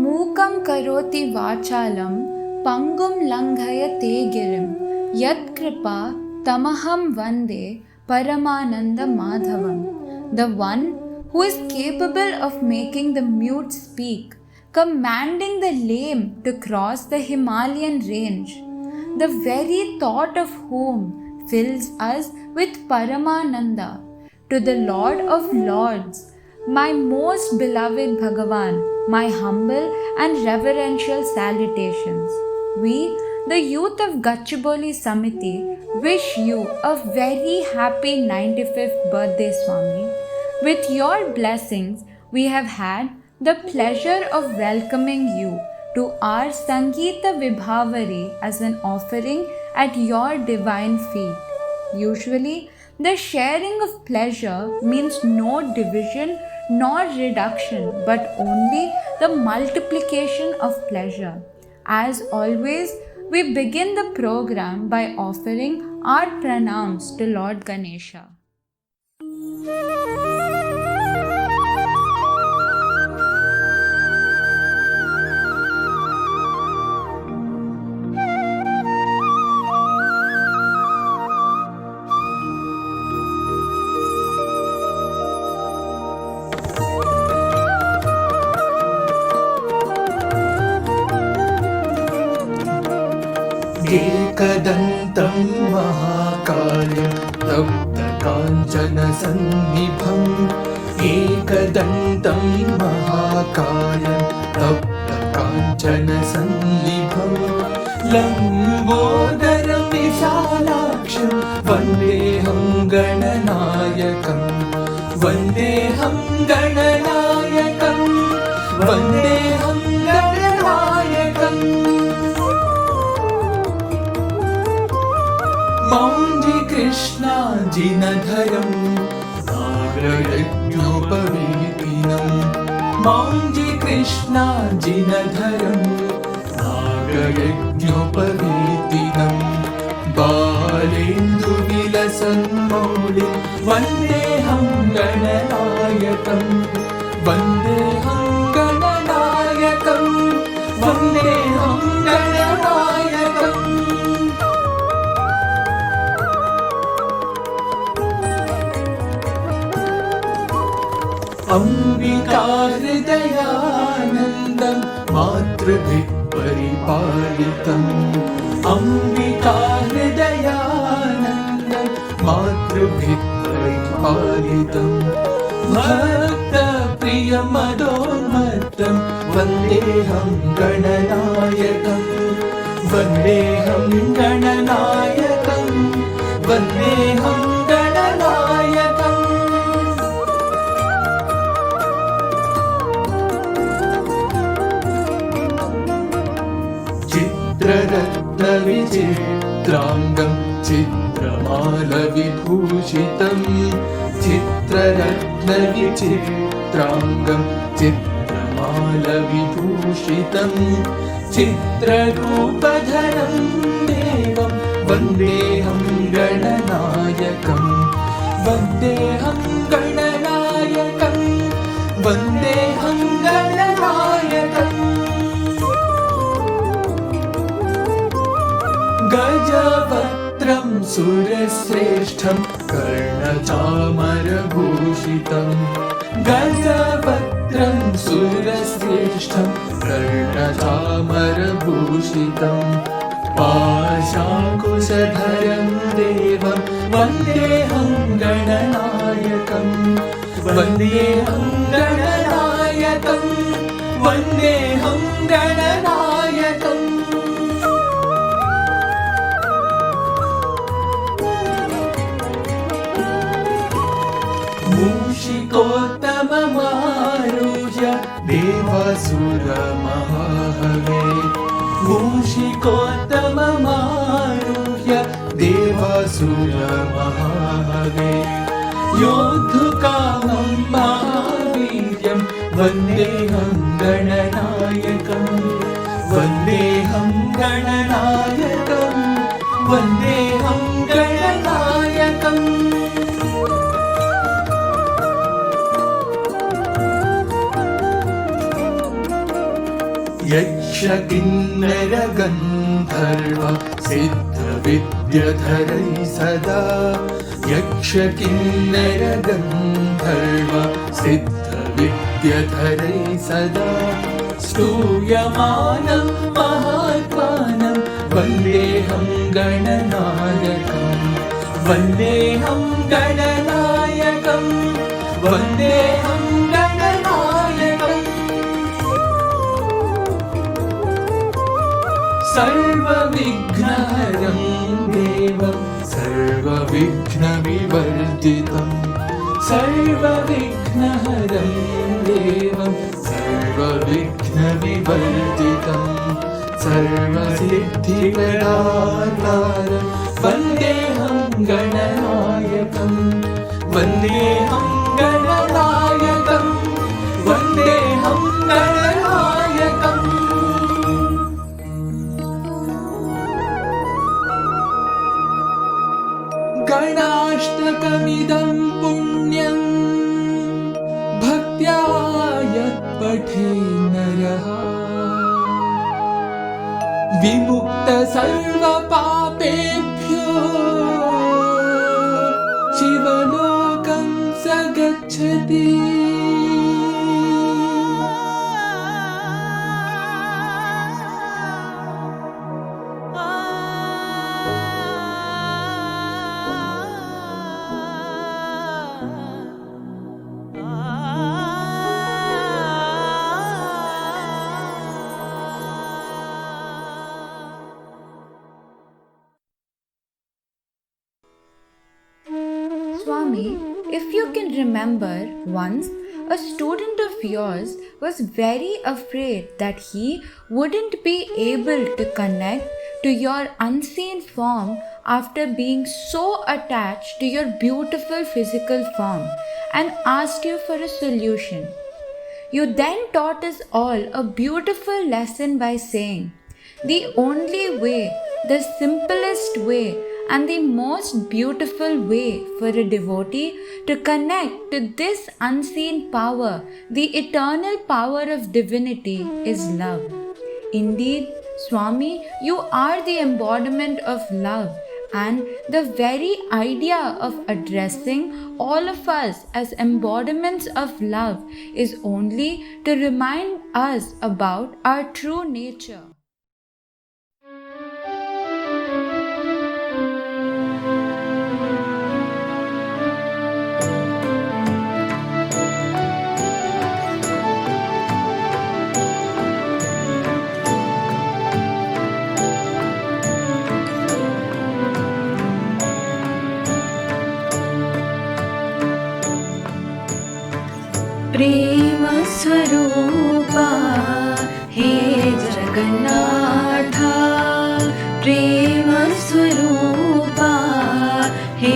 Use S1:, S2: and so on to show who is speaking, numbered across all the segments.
S1: मूकं करोति वाचालं पंगुं लङ्घयते गिरिं यत्कृपा तमहं वन्दे परमानन्दमाधवं. The one who is capable of making the mute speak, commanding the lame to cross the Himalayan range, the very thought of whom fills us with Paramananda. To the Lord of Lords, my most beloved Bhagavan, my humble and reverential salutations. We, the youth of Gachibowli Samiti, wish you a very happy 95th birthday, Swami. With your blessings, we have had the pleasure of welcoming you to our Sangeeta Vibhavari as an offering at your divine feet. Usually, the sharing of pleasure means no division nor reduction, but only the multiplication of pleasure. As always, we begin the program by offering our pranams to Lord Ganesha.
S2: एकदन्तं महाकायं तप्तकाञ्चनसन्निभम् एकदन्तं महाकायं तप्तकाञ्चनसन्निभम् लम्बोदरं विशालाक्षं वन्देऽहं गणनायकं वन्देऽहं गणनायकं वन्देऽहं गणनायकम् मौञ्जी कृष्णाजिनधरं नागयज्ञोपवीतिनं मौञ्जी कृष्णाजिनधरं नागयज्ञोपवीतिनं बालेन्दुविलसन् मौलिं वन्देऽहं गणनायकं वन्देऽहं गणनायकं वन्देऽहं गणनायकम् अम्बिका हृदयानन्दं मातृभिः परिपालितम् अम्बिका हृदयानन्दं मातृभिः परिपालितम् भक्तप्रियमदोन्मत्तं वन्देऽहं गणनायकं वन्देऽहं गणनायकं वन्देऽहं गणनायकम् चित्ररत्नविचित्राङ्गं चित्रमालविभूषितं चित्ररत्नविचित्राङ्गं चित्रमालविभूषितं चित्ररूपधरं देवं वन्देऽहं गणनायकं वन्देऽहं गणनायकं वन्देऽहं गणनायकम् गजवक्त्रं सुरश्रेष्ठं कर्णचामरभूषितं गजवक्त्रं सुरश्रेष्ठं कर्णचामरभूषितं पाशाकुशधरं देवं वन्देऽहं गणनायकं वन्देऽहं गणनायकं वन्देऽहं गणनायकम् मूषिकोत्तममारुह्य देवासुरमहाहवे मूषिकोत्तममारुह्य देवासुरमहाहवे योद्धुकामं महावीर्यं वन्देऽहं गणनायकं वन्देऽहं गणनायकं वन्देऽहं गणनायकम् यक्ष किन्नर गन्धर्व सिद्धविद्यधरै सदा यक्ष किन्नर गन्धर्व सिद्धविद्यधरै सदा स्तूयमानं महात्मानं वन्देऽहं गणनायकं वन्देऽहं गणनायकं वन्देऽहं गणनायकम् सर्वविघ्नहरं देवं सर्वविघ्नविवर्जितं सर्वविघ्नहरं देवं सर्वविघ्नविवर्जितं सर्वसिद्धिप्रदातारं वन्देऽहं गणनायकं वन्देऽहं गणनायकं वन्देऽहं गणनायकम् गणाष्टकमिदं पुण्यं भक्त्या यत् पठे नरः विमुक्त सर्वपापेभ्यो शिवलोकं स गच्छति
S1: Swami, if you can remember, once a student of yours was very afraid that he wouldn't be able to connect to your unseen form after being so attached to your beautiful physical form and asked you for a solution. You then taught us all a beautiful lesson by saying, the only way, the simplest way, and the most beautiful way for a devotee to connect to this unseen power, the eternal power of divinity, is love. Indeed, Swami, you are the embodiment of love, and the very idea of addressing all of us as embodiments of love is only to remind us about our true nature.
S3: प्रेम स्वरूपा हे जगन्नाथा प्रेम स्वरूपा हे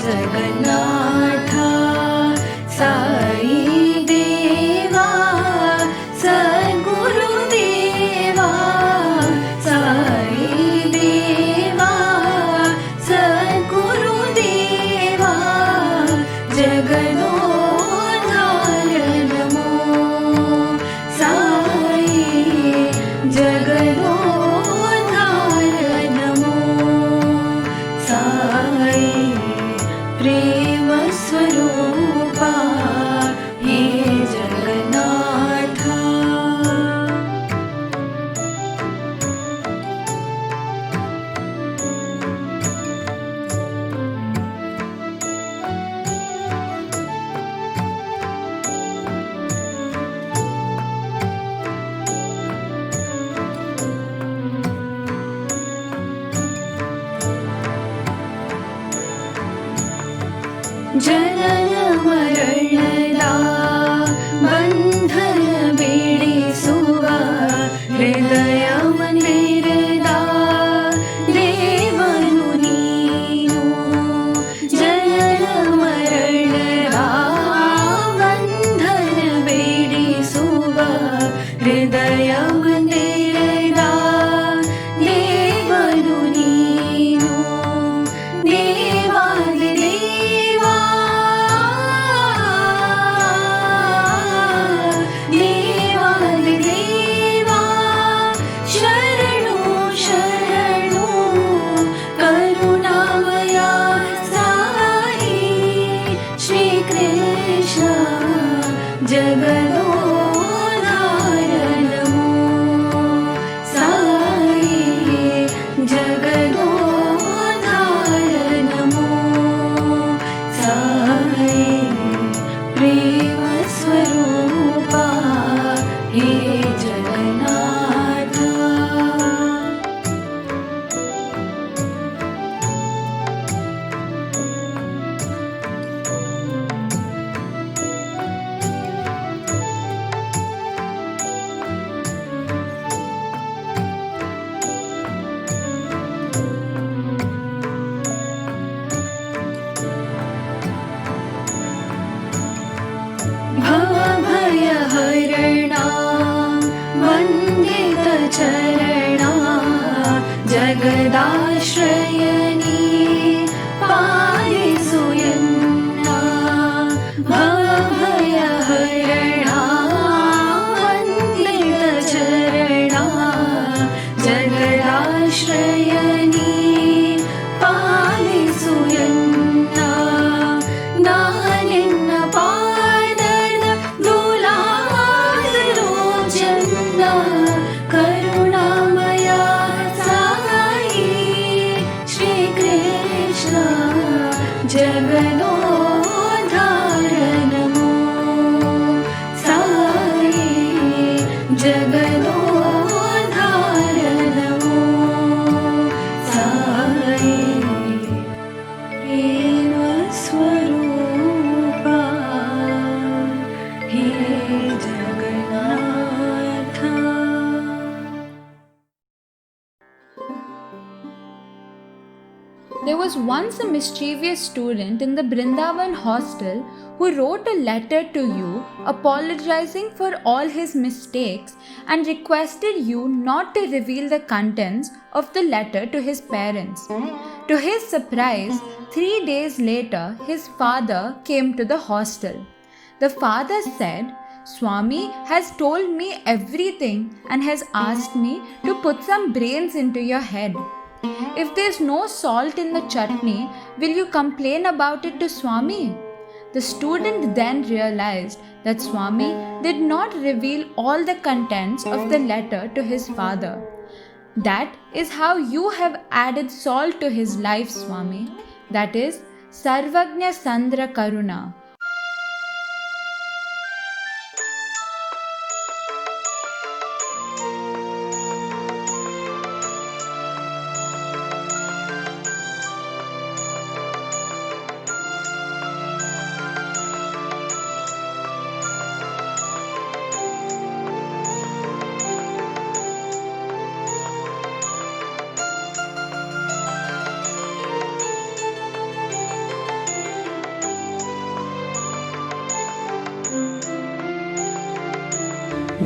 S3: जगन्नाथा साई देवा सद्गुरुदेवा साई देवा सद्गुरुदेवा जगन्नाथ प्रेम स्वरूपा हे जगन्नाथा जनन मरणदा बंधन बिडिसुव हृदय मंदिरदा देवनु नीनु जनन मरणदा बंधन बिडिसुव हृदय मंदिरदा देवनु नीनु देवादिदेवा देवादिदेवा हे जगन्नाथ। भवभयहरणा वन्दितचरणा जगदाश्रयनी पारिसुयन्ना। भवभयहरणा वन्दितचरणा जगदाश्रयनी पारिसुयन्ना। नानिन्न पादद दुलादरो जन्म करुणामया साई श्रीकृष्ण जगदोद्धारनमो साई जगदोद्धारनमो साई। प्रेम स्वरूपा हे Jagannath.
S1: There was once a mischievous student in the Brindavan hostel who wrote a letter to you apologizing for all his mistakes and requested you not to reveal the contents of the letter to his parents. To his surprise, 3 days later, his father came to the hostel. The father said, "Swami has told me everything and has asked me to put some brains into your head. If there's no salt in the chutney, will you complain about it to Swami?" The student then realized that Swami did not reveal all the contents of the letter to his father. That is how you have added salt to his life, Swami. That is Sarvagnya Sandra Karuna.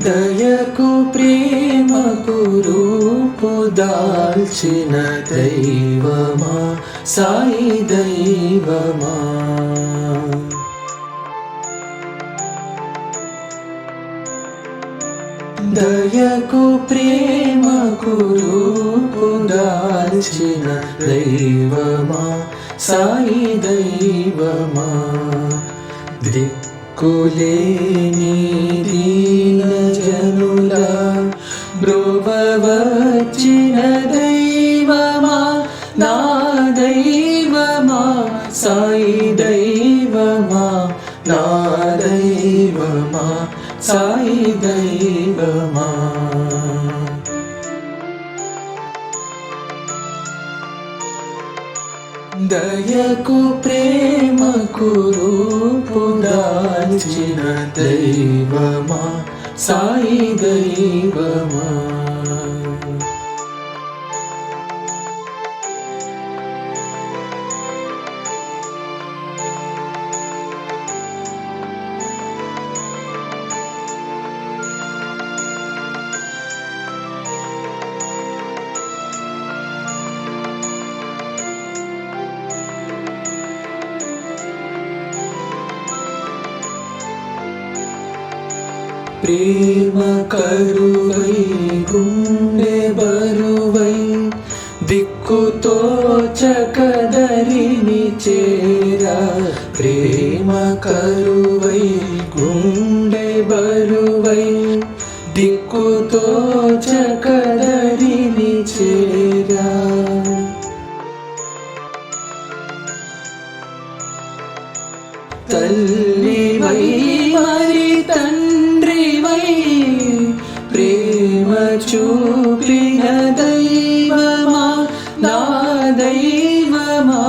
S2: దయకు ప్రేమకు రూపు దాల్చిన దైవమా సాయి దైవమా. దయకు ప్రేమకు రూపు దాల్చిన దైవమా సాయి దైవమా. దిక్కులేని దీన జనుల బ్రోవవచ్చిన దైవమా నా దైవమా సాయి దైవమా నా దైవమా సాయి దైవమా. దయకు ప్రేమకు రూపు దాల్చిన దైవమా సాయి దైవమా. ప్రేమ కరువై గుండె బరువై దిక్కుతోచకదరిని చేరా. ప్రేమ కరువై గుండె బరువై దిక్కుతోచకదరిని చేరా. తల్లివై మరి తండ్రివై చూపిన దైవమా నా దైవమా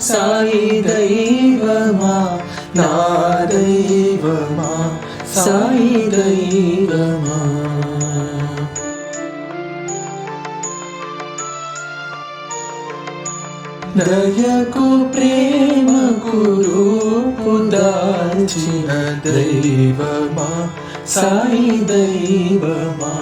S2: సాయి దైవమా నా దైవమా సాయి దైవమా దయకు ప్రేమకు రూపు దాల్చిన దైవమా సాయి దైవమా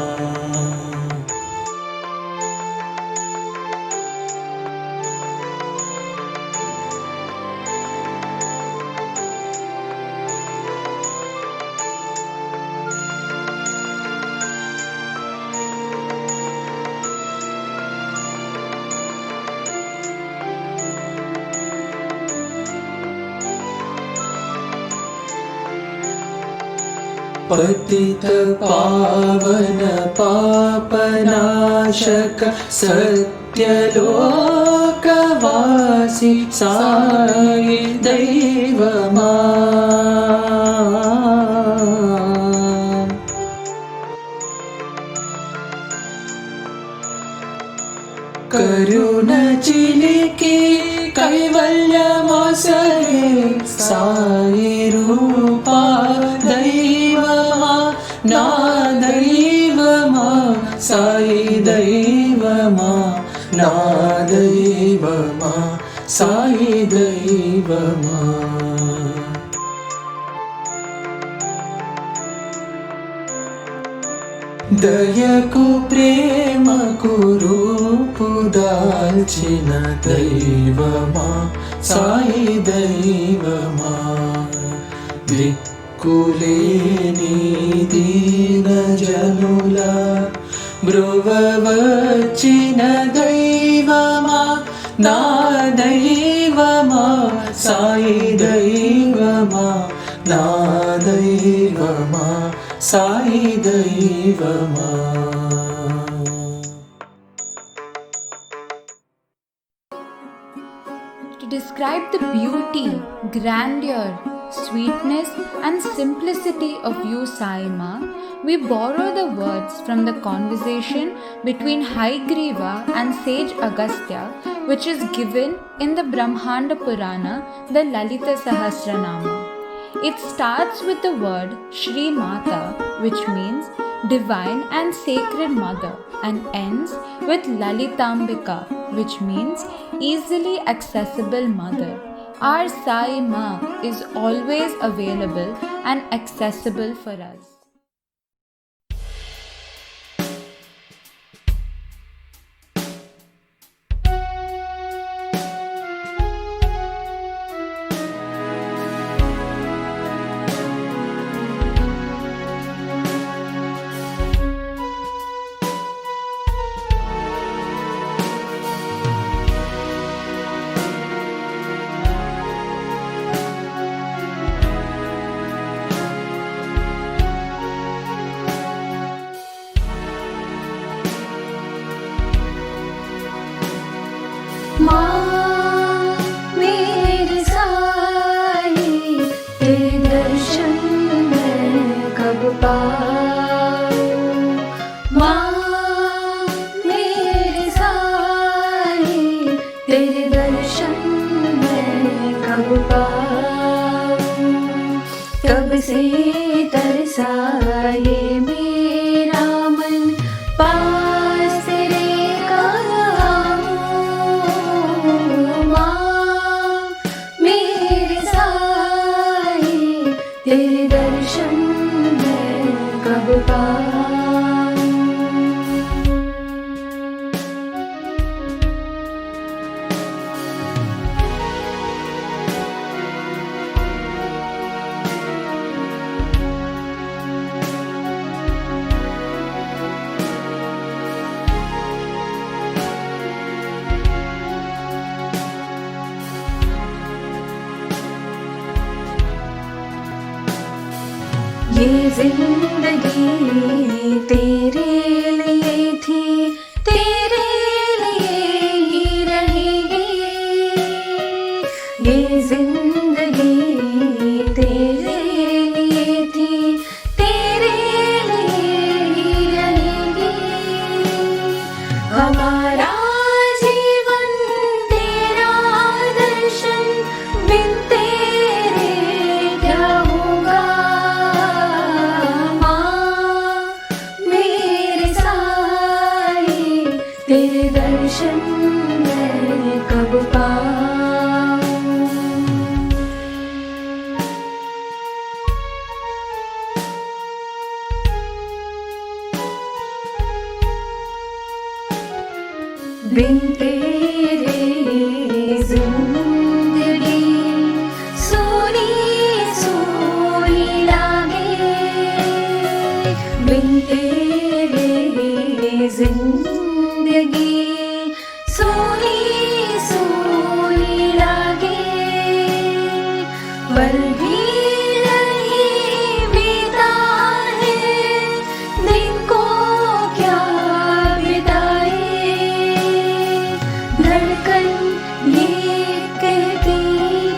S2: पतित पावन पापनाशक सत्यलोकवासी साई दैवमा करुण चिलिके कैवल्यमोसरे साई रूपा दैवमा ना दैवमा साई दैवमा ना दैवमा साई दैवमा దయకు ప్రేమకు రూపు దాల్చిన దైవమా సాయి దైవమా దిక్కులేని దీన జనుల బ్రువవచ్చిన దైవమా నా దైవమా సాయి దైవమా నా దైవమా సాయి దైవమా
S1: To describe the beauty, grandeur, sweetness and simplicity of you, Sai Ma, we borrow the words from the conversation between Haigriva and sage Agastya, which is given in the Brahmanda Purana, the Lalita Sahasranama. It starts with the word Shri Mata, which means divine and sacred mother, and ends with Lalitambika, which means easily accessible mother. Our Sai Ma is always available and accessible for us.
S3: माँ मेरे साई तेरे दर्शन मैं कब पाऊँ। माँ मेरे साई तेरे दर्शन मैं कब पाऊँ। कब से तरसा ये मेरा मन पास तेरे का तेरे दर्शन मैं कब पाऊँ। ये जिंदगी तेरे लिए थी, तेरे लिए ही रहेगी। ये जिंदगी तेरे लिए थी, तेरे लिए ही रहेगी। तेरे दर्शन मैं कब पाऊं। बिन तेरे जिंदगी सोनी सोनी लागे, बिन तेरे जिंदगी सोनी सोनी लागे। पल भी नहीं बीता है दिन को क्या बिताए, धड़कन ये कहती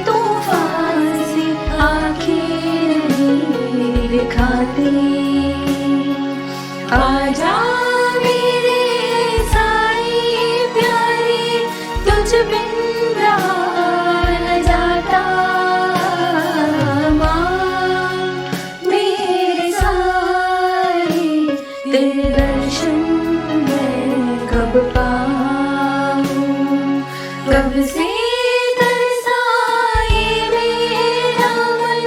S3: तूफान से आंखें नहीं दिखाती। आजा मेरे साई प्यारे, तुझ बिन रहा न जाता। माँ मेरे साई, तेरे दर्शन मैं कब पाऊं। कब से तरसा ये मेरा मन,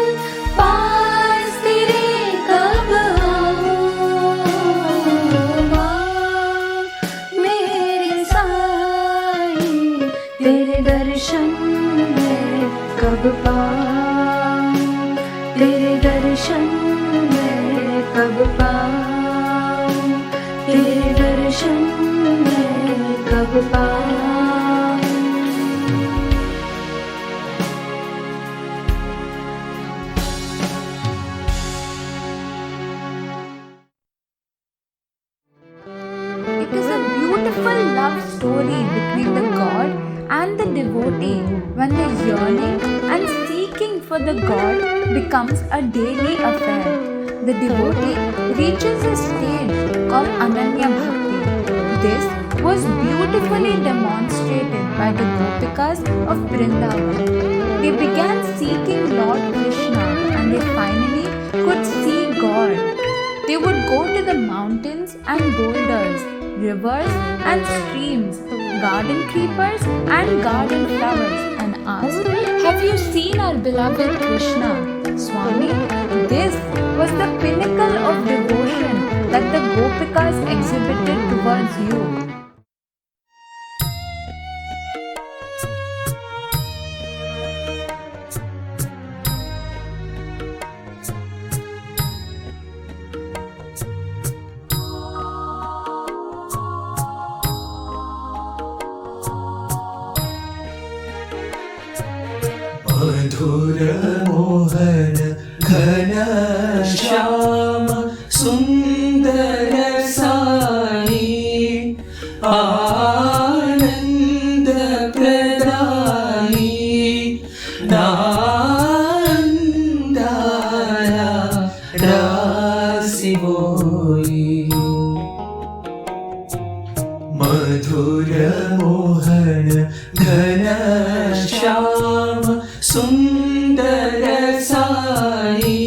S3: पास तेरे कब आऊं। माँ मेरे साई, तेरे दर्शन मैं कब पाऊं। तेरे दर्शन मैं कब पाऊं। तेरे दर्शन मैं कब पाऊं।
S1: It is a beautiful love story between the God and the devotee when the yearning and seeking for the God becomes a daily affair. The devotee reaches a stage called Ananya Bhakti. This was beautifully demonstrated by the Gopikas of Vrindavan. They began seeking Lord Krishna and they finally could see God. They would go to the mountains and boulders, rivers and streams, garden creepers and garden flowers and ask, "Have you seen our beloved Krishna?" Swami, this was the pinnacle of devotion that the Gopikas exhibited towards you.
S2: मधुर मोहन घन श्याम सुंदर साई, आनंद प्रदाई नांदाया रासि मोई। मधुर मोहन घन श्याम सुंदर साई,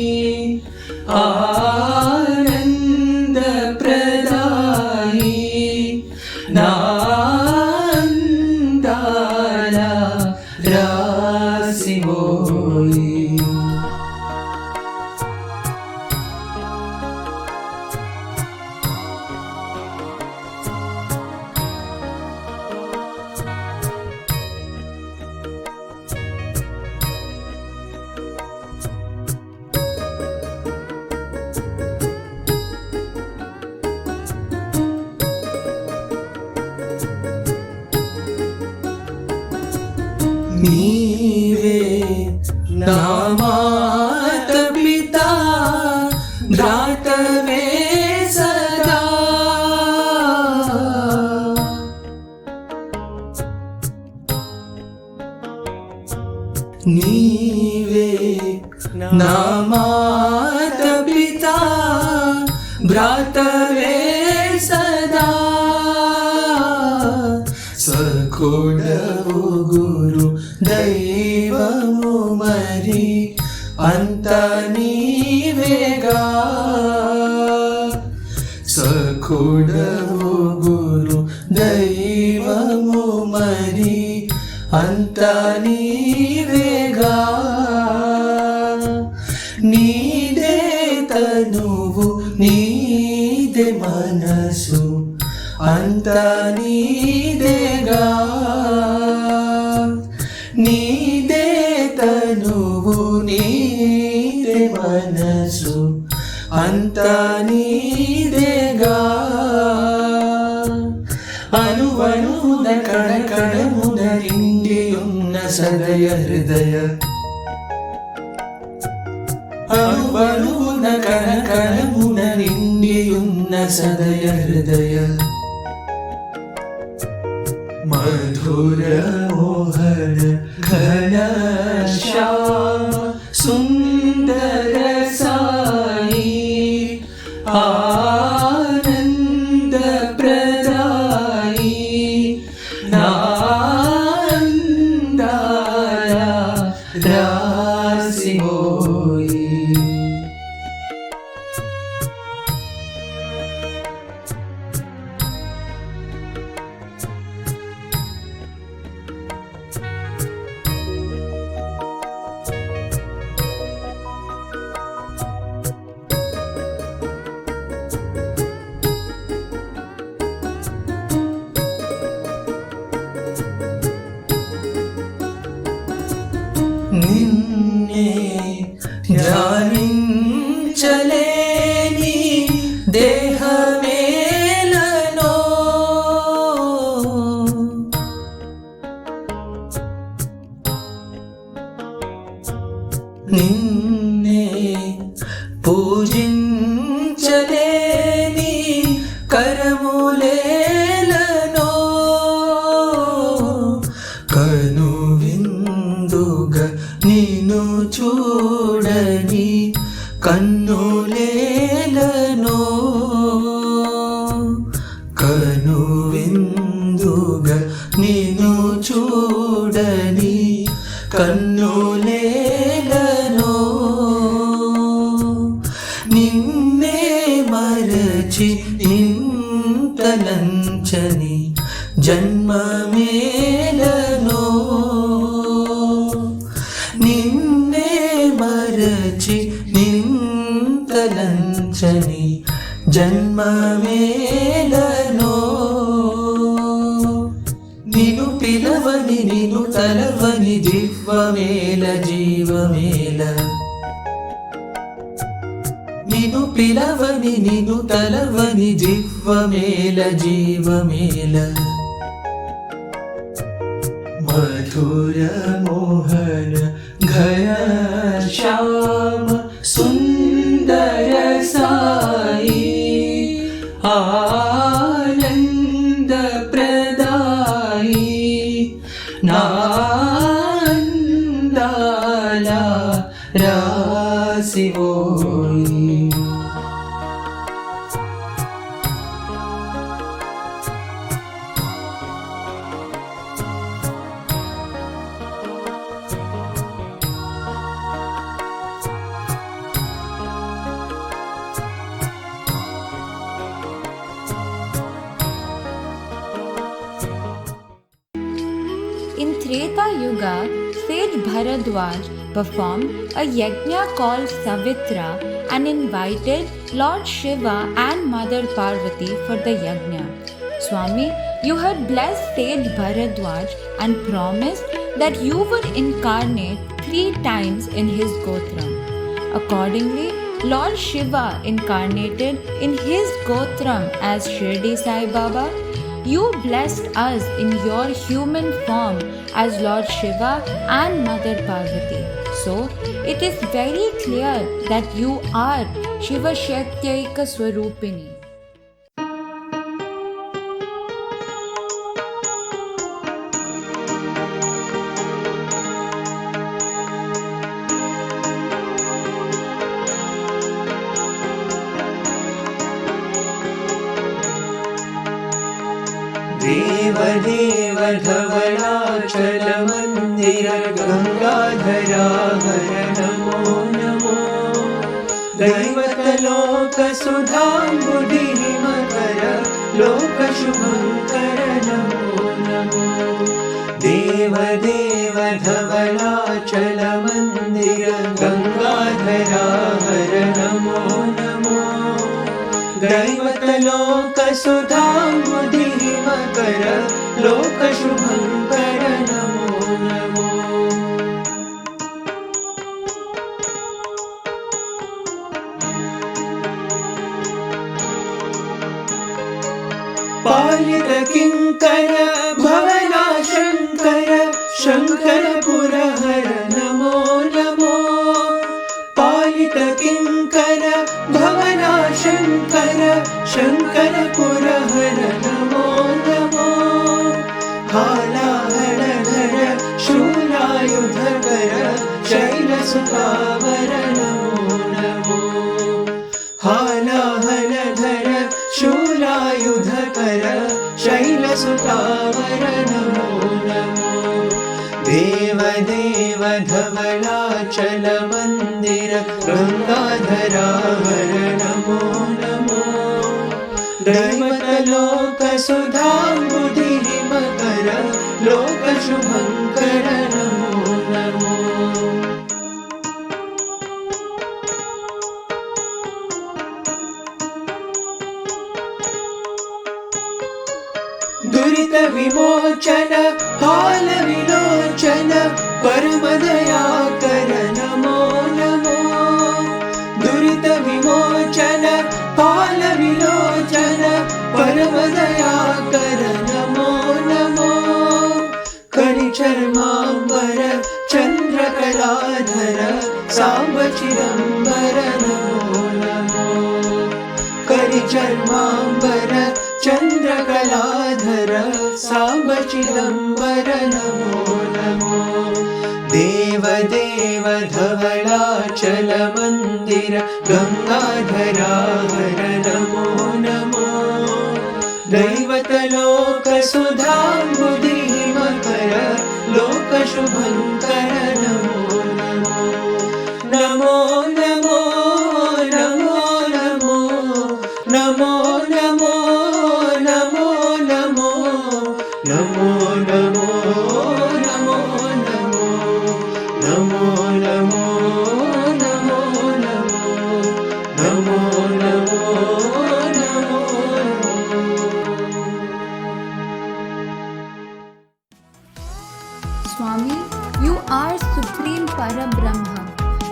S2: आनंद प्रदाई नांदाया रासि मोई। नीवे नामात पिता भ्रातवे सदा, नीवे नामात पिता भ्रातवे सदा, सकुडवु गुरु दैवमु मरि अंत नीवेगा, సఖుడవు గురు దైవము మరి అంతా నీవేగా నీదే తనువు నీదే మనసు అంతా నీదేగా నీదే తనువు నీదే మనసు అంతా నీదేగా అణువణువున కణకణమున నిండియున్న సదయ హృదయ అణువణువున కణకణమున నిండియున్న సదయ హృదయ మధుర మోహన ఘన శ్యామ సుందర సాయి ఆనంద ప్రదాయి నాందాల రాసిమోయి నిన్నే ధ్యానించలేని దేహమేలనో నిన్నే పూజించలేని కరములేలనో కను విందుగా నిన్ను చూడని కన్నులేలనో కను విందుగా నిన్ను చూడని కన్నులేలనో నిన్నే మరచి నింతలంచని జన్మమేలనో నిన్నే మరచి నింతలంచని జన్మమేలనో నిను పిలవని నిను తలవని జిహ్వమేల జీవమేల నిను పిలవని నిను తలవని జిహ్వమేల జీవమేల మధుర మోహన ఘన శ్యామ సుందర సాయి ఆనంద ప్రదాయి నాందాల రాసిమోయి
S1: In Treta Yuga, sage Bharadwaj performed a yajna called Savitra and invited Lord Shiva and Mother Parvati for the yajna. Swami, you had blessed sage Bharadwaj and promised that you would incarnate 3 times in his Gotram. Accordingly, Lord Shiva incarnated in his Gotram as Shirdi Sai Baba. You blessed us in your human form as Lord Shiva and Mother Parvati. So, it is very clear that you are Shiva Shaktyayika Swarupini.
S2: देवदेव धवलाचल मंदिर गंगाधरा हर नमो नमो दैवतलोकसुधाम्बुधिमकर लोकशुभङ्कर नमो नमो। देवदेव धवलाचलमन्दिर गङ्गाधरा हर नमो नमो। दैवतलोकसुधाम्बुधिमकर लोकशुभङ्कर नमो नमो। पालित किङ्कर भवनाशङ्कर शङ्कर पुरहर नमो नमो। पालित किङ्कर भवनाशङ्कर शङ्कर पुरहर नमो नमो। हालाहलधर शूलायुधकर शैलसुतावर नमो नमो। हालाहलधर शूलायुधकर शैलसुतावर नमो नमो। देवदेव धवलाचलमन्दिर गङ्गाधरा हर नमो नमो। दैवतलोकसुधाम्बुधिमकर लोकशुभङ्कर नमो नमो। दुरित विमोचन हाल विलोचन परमदयाकर नमो नमो। दुरित विमोचन हाल विलोचन परमदयाकर नमो नमो। करिचर्माम्बर चन्द्रकलाधर साम्ब चिदम्बर नमो नमो। करिचर्माम्बर चन्द्रकलाधर साम्ब चिदम्बर नमो नमो। देवदेव धवलाचलमन्दिर गङ्गाधरा हर Namo Namo. दैवतलोकसुधाम्बुधिमकर लोकशुभङ्कर Namo Namo. Namo Namo Namo Namo Namo Namo Namo Namo Namo Namo Namo Namo Namo Namo Namo Namo Namo Namo
S1: Swami, you are Supreme Parabrahma.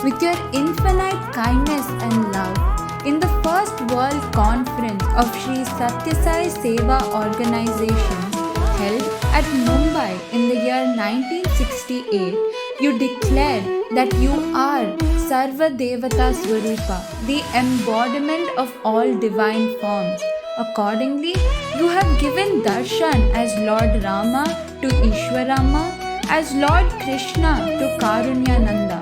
S1: With your infinite kindness and love, in the First World Conference of Sri Satya Sai Seva Organization held at Mumbai in the year 1968, you declared that you are Sarva Devata Swarupa, the embodiment of all divine forms. Accordingly, you have given darshan as Lord Rama to Ishwarama, as Lord Krishna to Karunyananda,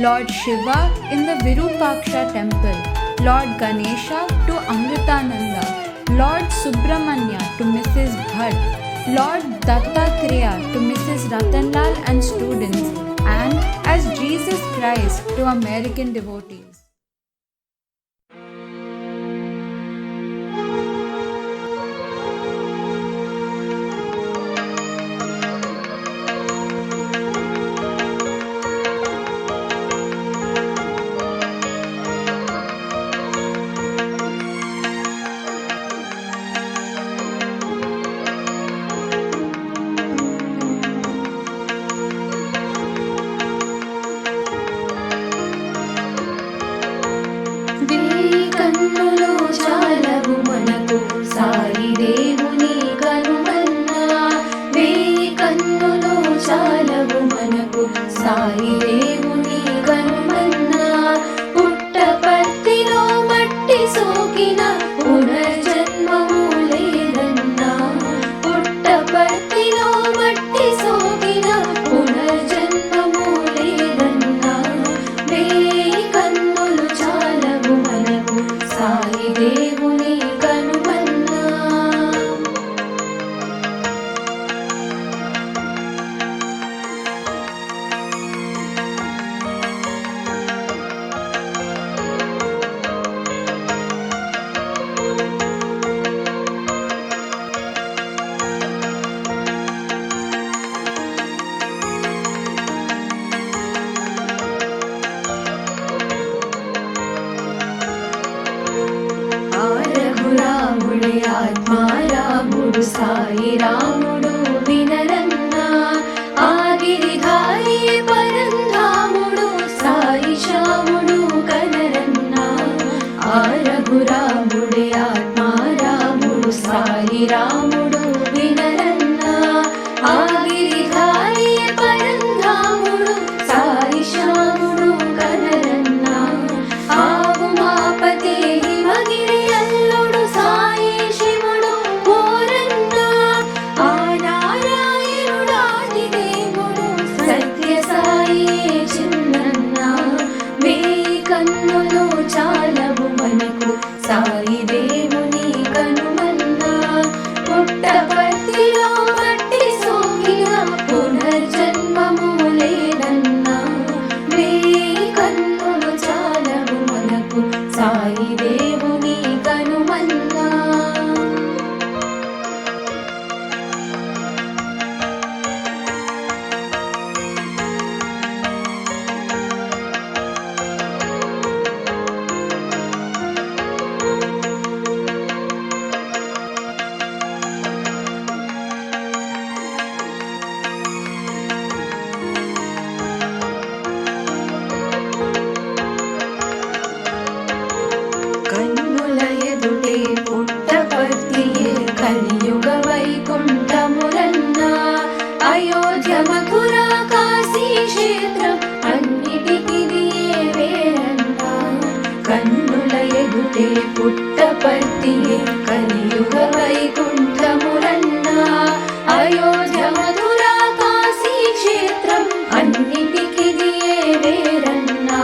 S1: Lord Shiva in the Virupaksha temple, Lord Ganesha to Amritananda, Lord Subramanya to Mrs. Bhatt, Lord Dattatreya to Mrs. Ratanlal and students, and as Jesus Christ to American devotees.
S3: కన్నులు చాలవు మనకు సాయి దేవుని కనుమన్నా. వేయి కన్నులు చాలవు మనకు సాయి దేవుని కనుమన్నా. పుట్టపర్తిలో మట్టి సోకిన పునర్జన్మము లేదన్నా. పుట్టపర్తిలో మట్టి సోకిన పునర్జన్మము లేదన్నా. వేయి కన్నులు చాలవు మనకు సాయి దేవుని కనుమన్నా. సాయి రాముడు వినరన్నా ఆగిరిధారి పరంధాముడు సాయి శ్యాముడు కనరన్నా ఆ రఘురాముడే ఆత్మారాముడు సాయి రాముడు వినరన్నా ఆగిరిధారి పరంధాముడు సాయి శ్యాముడు కనరన్నా ఆవు మాపతే హిమగిరి అల్లుడు సాయి శివుడు కోరన్నా ఆ నారాయణుడాది దేవుడు సత్య సాయి చిన్నన్నా వేయి కన్నులు చాలవు మనకు సాయి దేవుని కనుమన్నా పుట్టపర్తిలో మట్టి సోకిన పునర్జన్మము లేదన్నా వేయి కన్నులు చాలవు మనకు సాయి దేవుని కనుమన్నా కన్నుల ఎదుటే పుట్టపర్తియే కలియుగ వైకుంఠములన్నా అయోధ్య మథుర కాశీ క్షేత్రం అన్నిటికిదియే వేరన్నా కన్నుల ఎదుటే పుట్టపర్తియే కలియుగ వైకుంఠములన్నా అయోధ్య మథుర కాశీ క్షేత్రం అన్నిటికిదియే వేరన్నా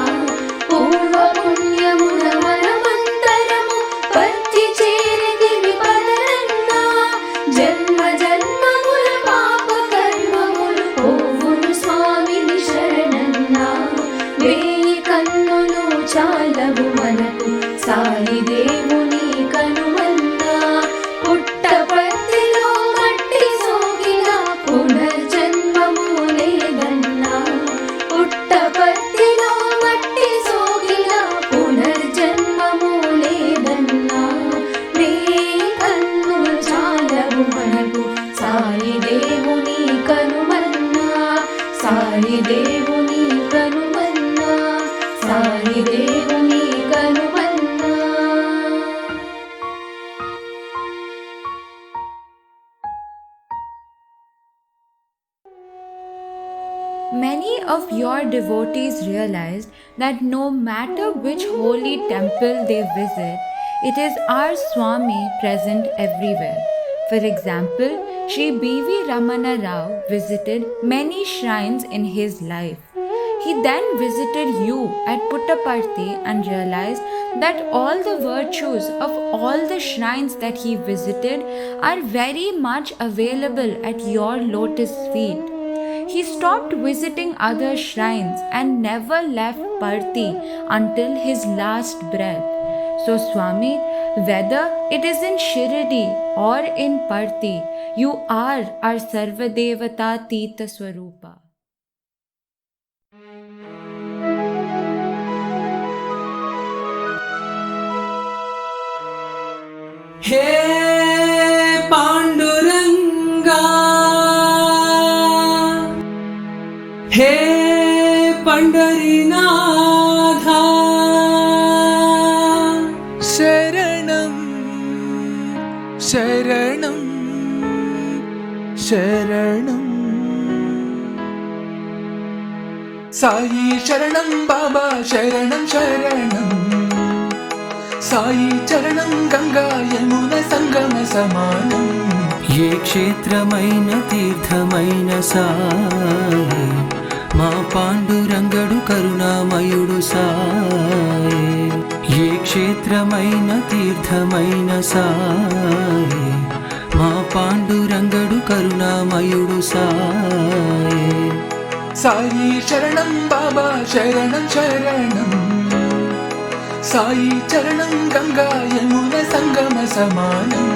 S3: పూర్వ పుణ్యముల మనమంతరము పర్తి చేరితివి పదరన్నా జన్మ జన్మముల పాప కర్మములు పోవును స్వామిని శరణన్నా వేయి కన్నులు చాలవు మనకు సాయి దేవుని కనుమన్నా పుట్టపర్తిలో మట్టి సోకిన పునర్జన్మము లేదన్నా పుట్టపర్తిలో మట్టి సోకిన పునర్జన్మము లేదన్నా వేయి కన్నులు చాలవు మనకు సాయి దేవుని కనుమన్నా సాయి దేవుని కనుమన్నా సాయి దేవుని కనుమన్నా
S1: Many of your devotees realized that no matter which holy temple they visit, it is our Swami present everywhere. For example, Sri B.V. Ramana Rao visited many shrines in his life. He then visited you at Puttaparthi and realized that all the virtues of all the shrines that he visited are very much available at your lotus feet. He stopped visiting other shrines and never left Parthi until his last breath. So Swami, whether it is in Shirdi or in Parthi, you are our Sarvadevata Tita Swarupa.
S2: हे पांडुरंगा हे पंढरीनाथा शरणं शरणं शरणं साई शरणं बाबा शरणं शरणं साई चरणं गंगा यमुना संगम समानं
S4: ఏ క్షేత్రమైన తీర్థమైన సాయే మా పాండురంగడు కరుణామయుడు సాయే ఏ క్షేత్రమైన తీర్థమైన సాయే మా పాండురంగడు కరుణామయుడు సాయే
S2: साई शरणं बाबा शरणं शरणं साई चरणं गंगा यमुना संगम समानं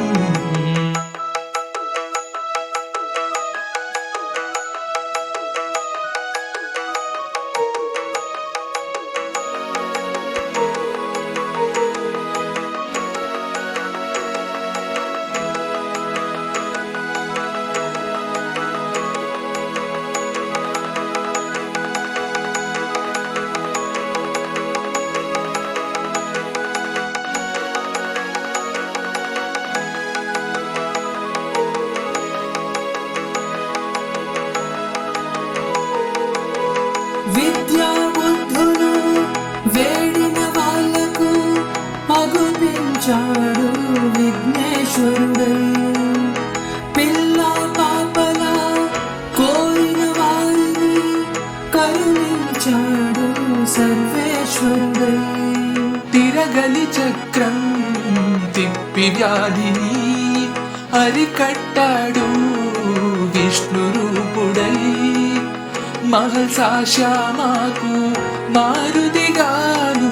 S2: వ్యాధిని అరికట్టాడు విష్ణు రూపుడై. మహల్సా శ్యామకు మారుతిగాను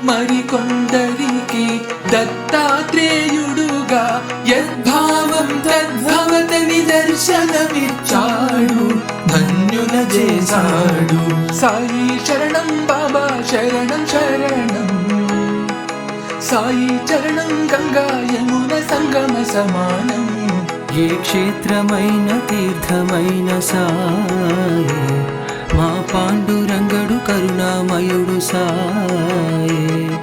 S2: మరికొందరికి దత్తాత్రేయుడుగా యద్భావం తద్భవతని దర్శనమిచ్చాడు, ధన్యుల చేశాడు. సాయి శరణం బాబా శరణం శరణం, సాయి చరణం గంగా యమున సంగమ సమానం.
S4: ఏ క్షేత్రమైన తీర్థమైన సాయే, మా పాండురంగడు కరుణామయుడు సాయే.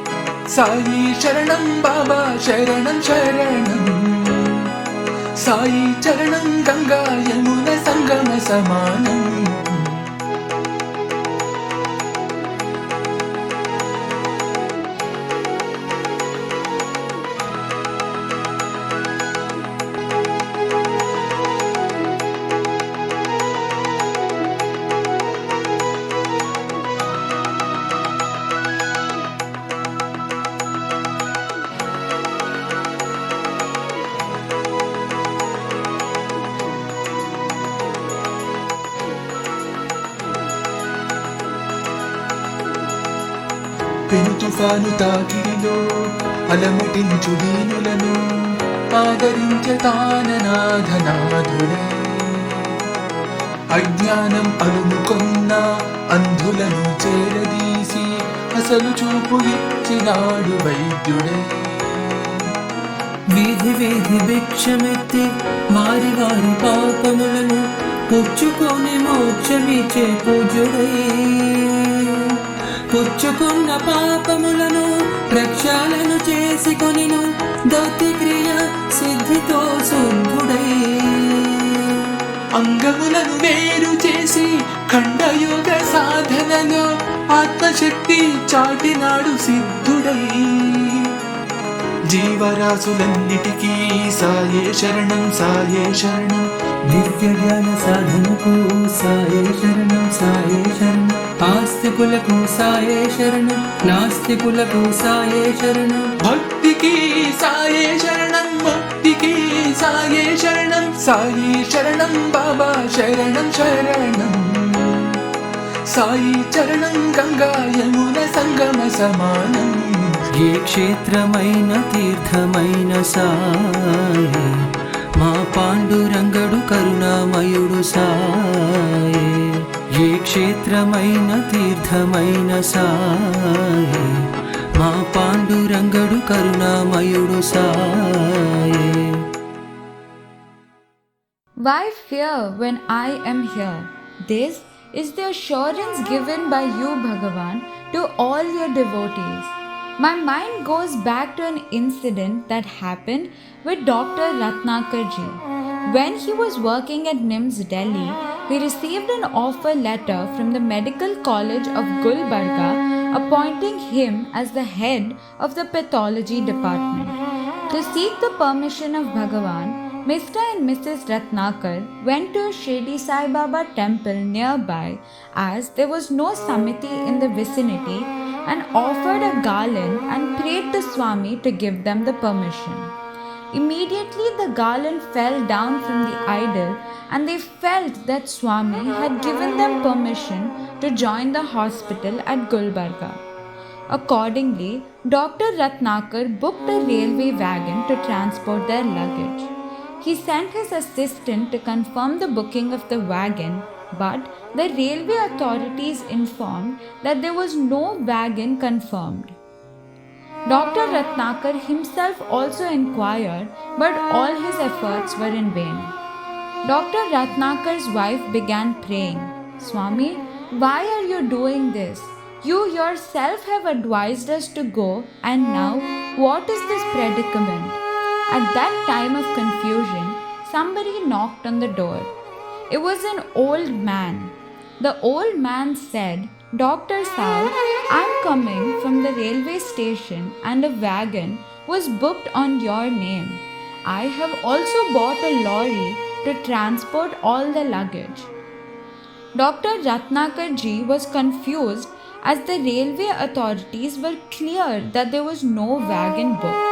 S2: సాయి శరణం బాబా శరణం శరణం, సాయి చరణం గంగా యమున సంగమ సమానం. పెను తుఫాను తాకిడిలో అలమటించు దీనులను ఆదరించే తాననాథనాథుడే. అజ్ఞానం అలుముకొన్న అంధులను చేరదీసి అసలు చూపు ఇచ్చినాడు వైద్యుడే.
S4: వీధి వీధి భిక్షమెత్తి వారి వారి పాపములను పుచ్చుకొని మోక్షమిచ్చే పూజుడై. పుచ్చుకున్న పాపములను ప్రక్షాళన చేసుకొనిను దత్తి క్రియ సిద్ధితో శుద్ధుడై.
S2: అంగములను వేరు చేసి ఖండయోగ సాధనలో ఆత్మశక్తి చాటినాడు సిద్ధుడై. జీవరాశులన్నిటికీ సాయే శరణం సాయే శరణం,
S4: దివ్య జ్ఞాన సాధనకు సాయే శరణం సాయే శరణం. ఆస్తికులకు సాయే శరణం, నాస్తికులకు సాయే శరణం.
S2: భక్తికి సాయే శరణం, ముక్తికి సాయే శరణం. సాయి శరణం బాబా శరణం శరణం, సాయి చరణం గంగా యమున సంగమ సమానం.
S4: ఏ క్షేత్రమైన తీర్థమైన సాయే, మా పాండురంగడు కరుణామయుడు సాయే. ఏ క్షేత్రమైన తీర్థమైన సాయే, మా పాండురంగడు కరుణామయుడు సాయే.
S1: Why fear when I am here? This is the assurance given by you, Bhagavan, to all your devotees. My mind goes back to an incident that happened with Dr. Ratnakar ji. When he was working at NIMS Delhi, he received an offer letter from the Medical College of Gulbarga appointing him as the head of the pathology department. To seek the permission of Bhagavan, Mr. and Mrs. Ratnakar went to a Shirdi Sai Baba temple nearby, as there was no Samiti in the vicinity, and offered a garland and prayed to Swami to give them the permission. Immediately the garland fell down from the idol, and they felt that Swami had given them permission to join the hospital at Gulbarga. Accordingly, Dr. Ratnakar booked a railway wagon to transport their luggage. He sent his assistant to confirm the booking of the wagon, but the railway authorities informed that there was no wagon confirmed. Dr. Ratnakar himself also inquired, but all his efforts were in vain. Dr. Ratnakar's wife began praying, "Swami, why are you doing this? You yourself have advised us to go, and now what is this predicament?" At that time of confusion, somebody knocked on the door. It was an old man. The old man said, "Dr. Saab, I'm coming from the railway station and a wagon was booked on your name. I have also bought a lorry to transport all the luggage." Dr. Ratnakar ji was confused, as the railway authorities were clear that there was no wagon booked.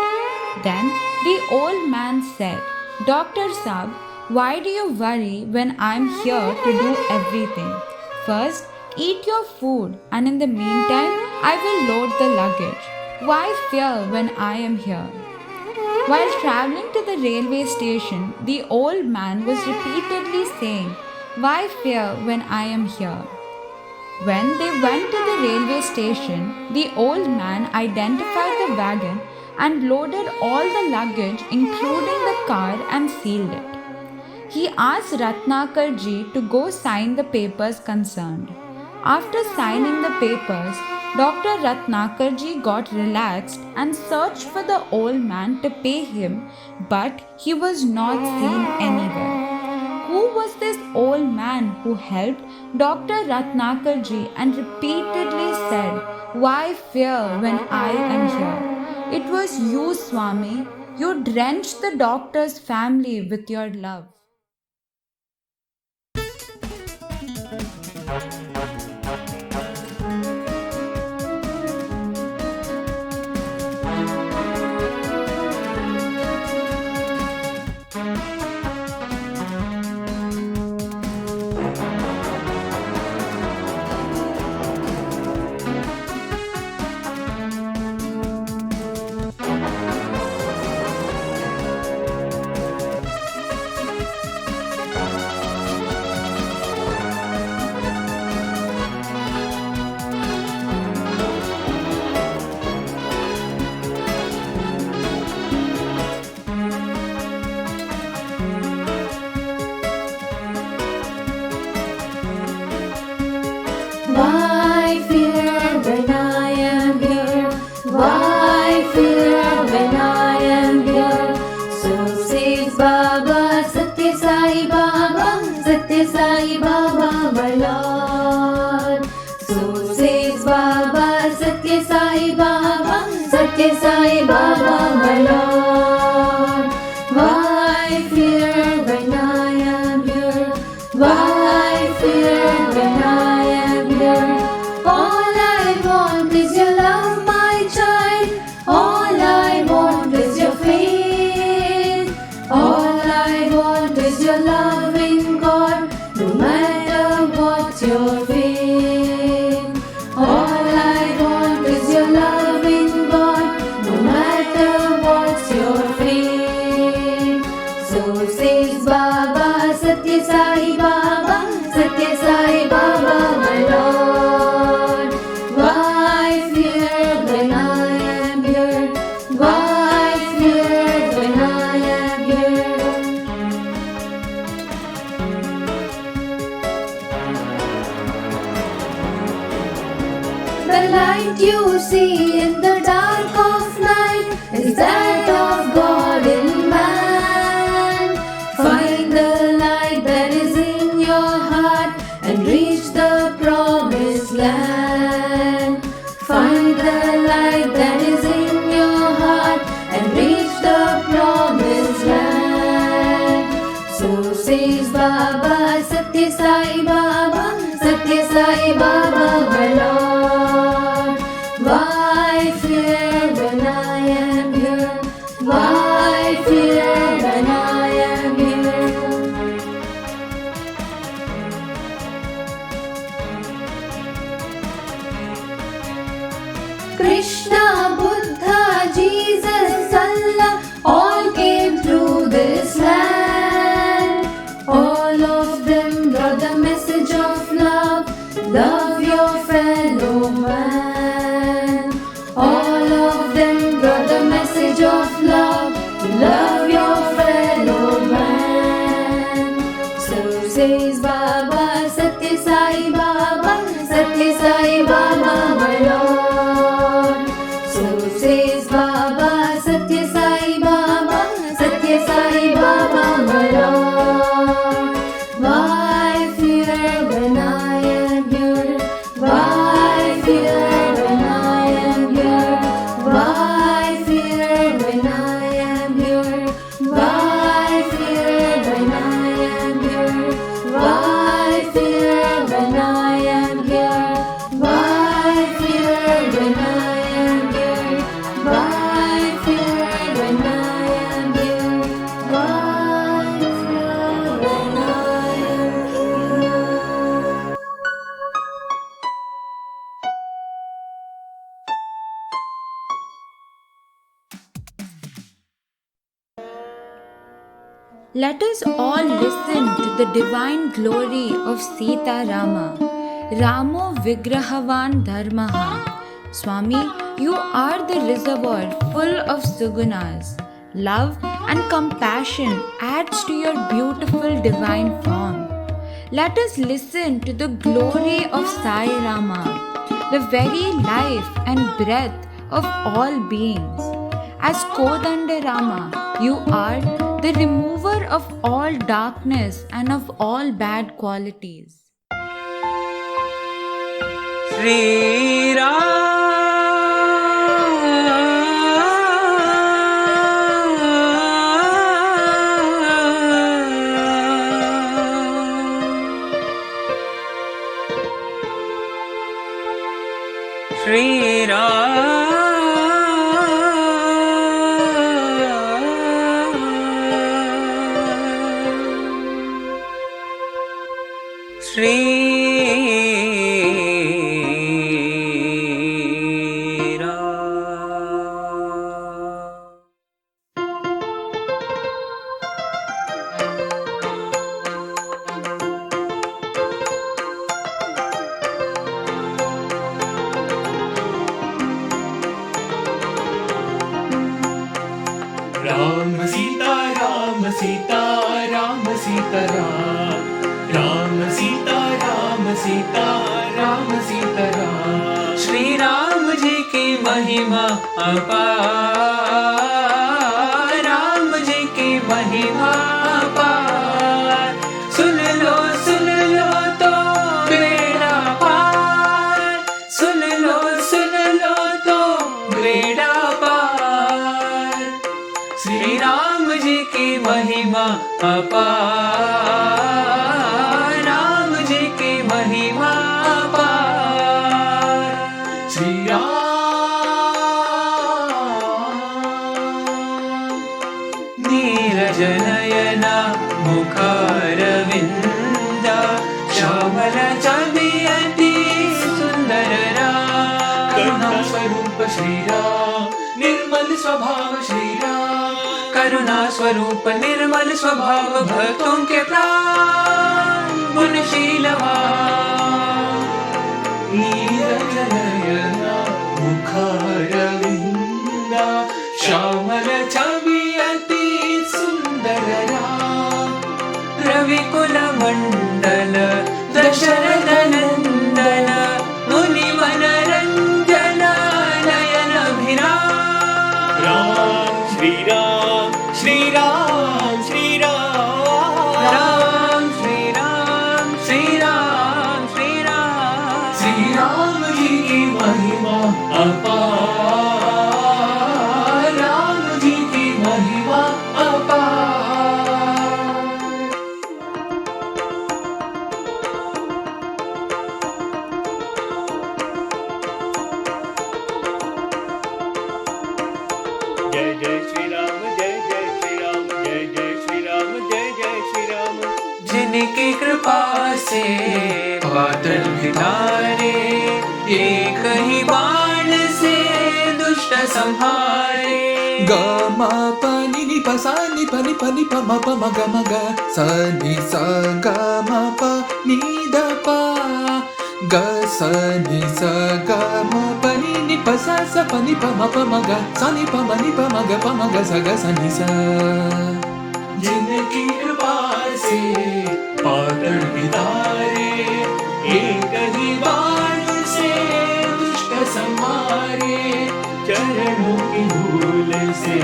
S1: Then the old man said, Dr. Sab, why do you worry when I'm here to do everything? First, eat your food, and in the meantime, I will load the luggage. Why fear when I am here? While traveling to the railway station, the old man was repeatedly saying, Why fear when I am here? When they went to the railway station, the old man identified the wagon and loaded all the luggage, including the car, and sealed it. He asked Ratnakar ji to go sign the papers concerned. After signing the papers, Dr. Ratnakar ji got relaxed and searched for the old man to pay him, but he was not seen anywhere. Who was this old man who helped Dr. Ratnakar ji and repeatedly said, Why fear when I am here? It was you, Swami. You drenched the doctor's family with your love.
S3: Why fear when I am here? Why fear when I am here? So says Baba, Satya Sai Baba, Satya Sai Baba, my Lord. So says Baba, Satya Sai Baba, Satya Sai Baba, my Lord. Why fear when I am here? Why fear when I am here? All I want is your love, my child. All I want is your faith. All I want is your love in God, no matter what your faith. All I want is your love in God, no matter what's your faith. So says Baba, Satya Sai Baba, Satya Sai Baba, my Lord. Why fear when I am here? Why fear when I am here? The light you see in the dark of night is that of God in man. Find the light that is in your heart and reach the promised land. Find the light that is in your heart and reach the promised land. So says Baba, Satya Sai Baba, Satya Sai Baba, my Lord. Why fear when I am here? Why fear when I am here? Krishna, Buddha, Jesus, Allah, all came through this land. All of them brought the message of love. Love your fellow man. All of them brought the message of love. Love your fellow man. So says Baba, Satya Sai Baba, Satya Sai Baba, my Lord. So says Baba, Satya Sai Baba, Satya Sai Baba, my Lord. Why fear when I am here? Why fear when I am here? Why fear when I am here? Why fear when I am here? Why fear when I am here? Why fear when I am here? Why fear when I
S1: Let us all listen to the divine glory of Sita Rama. Ramo Vigrahavan Dharmaha. Swami, you are the reservoir full of sugunas. Love and compassion adds to your beautiful divine form. Let us listen to the glory of Sai Rama, the very life and breath of all beings. As Kodanda Rama, you are the remover of all darkness and of all bad qualities.
S4: Shri
S2: Ram Sita Ram Sita Ram Sita Ram Ram Sita Ram Sita Ram Sita Ram.
S4: Shri Ram ji की महिमा अपार, राम जी की महिमा अपार। सुन लो तो बेड़ा पार, सुन लो तो बेड़ा पार। श्री राम जी की महिमा अपार, राम जी की महिमा अपार।
S2: श्री
S4: नीरज नयन मुखारविंद, श्यामल छवियति सुंदर राम।
S2: करुणा स्वरूप श्री राम, निर्मल स्वभाव श्री राम।
S4: करुणा स्वरूप निर्मल स्वभाव, भक्तों के प्राण गुणशीलवान।
S2: नीरज नयन मुखारविंद, श्यामल छवियति सुंदर राम।
S4: रविकुल मंडल दशरथ नंदन, मुनि मनरंजन नयन अभिराम।
S2: राम श्री राम श्री राम श्री राम।
S4: राम श्री राम श्री राम श्री राम।
S2: श्री राम जी की महिमा अपार, राम जी की महिमा अपार।
S5: जय जय श्री राम, जय जय श्री राम, जय जय श्री राम, जय जय श्री राम।
S4: जिनकी कृपा से बादल भितारे, एक ही बाण से दुष्ट संहारे।
S2: ग म प नि नि प सा नि प नि प नि प म प म ग म ग स नि स ग म प नि द प ग स नि स ग म प नि प सा स प नि प म प म ग सा नि प म नि प म ग प म ग स नि स। जिनकी कृपा से पातल पितारे, एक ही बाण से दुष्ट संहारे। चरणों की धूल से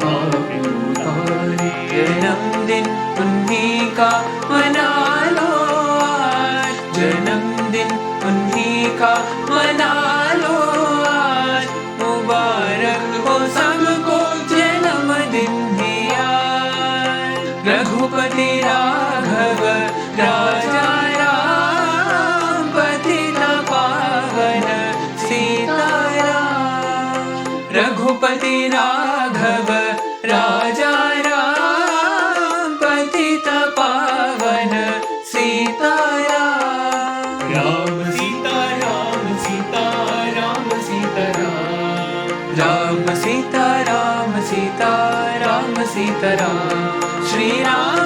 S2: पापी उतारे।
S4: जन्मदिन उन्हीं का मना लो आज, जन्मदिन उन्हीं का मना लो आज। मुबारक हो सबको जन्मदिन ही आज। रघुपति राघव राजा राम, पतित पावन सीताराम। रघुपति राघव राजा राम, पतित पावन सीताराम।
S2: राम सीता राम सीता राम सीता राम।
S4: राम सीता राम सीता राम सीता राम। श्री राम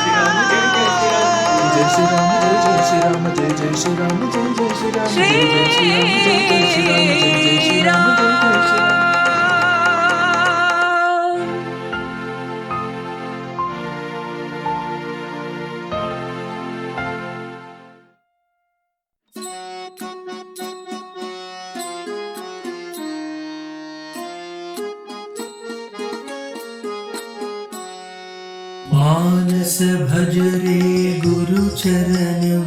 S6: मानस भज रे गुरु चरणम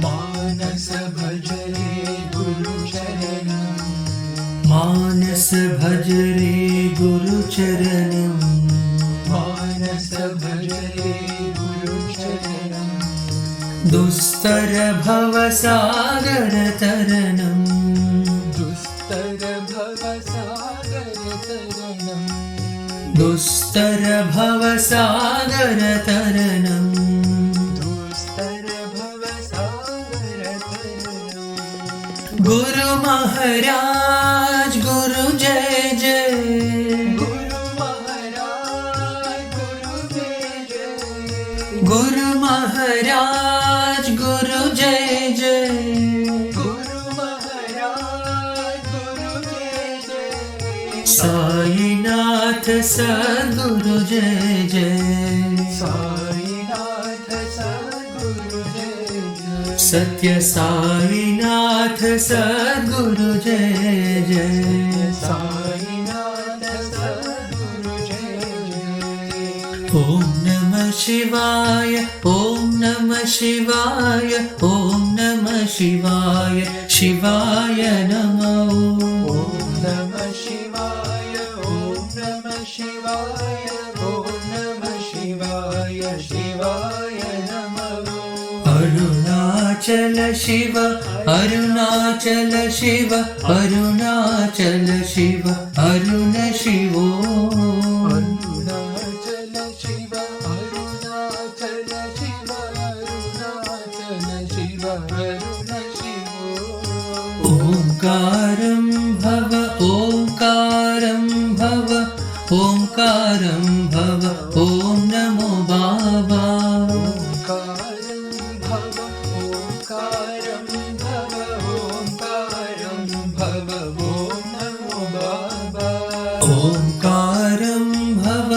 S2: मानस भज रे गुरु चरणम
S6: मानस भज रे गुरु चरणम
S2: मानस भज रे गुरु चरणम
S6: दुस्तर भव सागर तरणम
S2: दुस्तर भव सागर तरणम
S6: दुस्तर भव सागर तरणम
S2: दुस्तर भव सागर तरणम
S6: गुरु महाराज गुरु जय जय
S2: गुरु महाराज गुरु जय जय
S6: गुरु महाराज गुरु जय जय
S2: गुरु महाराज गुरु जय जय
S6: साईनाथ सद्गुरु जय जय
S2: साईनाथ सद्गुरु जय जय
S6: सत्य साईनाथ सद्गुरु जय जय
S2: साईनाथ सद्गुरु जय जय
S6: ओम नमः शिवाय ओम नमः शिवाय ओम नमः शिवाय शिवाय नमः
S2: ओम नमः शिवाय ओम नमः शिवाय ओम नमः शिवाय शिवाय नमः
S6: अरुणाचल शिव अरुणाचल शिव अरुणाचल शिव अरुण शिवो
S2: अरुणाचल शिव अरुणाचल शिव अरुणाचल शिव अरुण शिव
S6: ओंकारं भव ओंकारं भव ओंकारं भव ओम नमो बाबा
S2: ओंकारं भव ओंकारं भव ओंकारं भव ओम नमो बाबा
S6: ओंकारं भव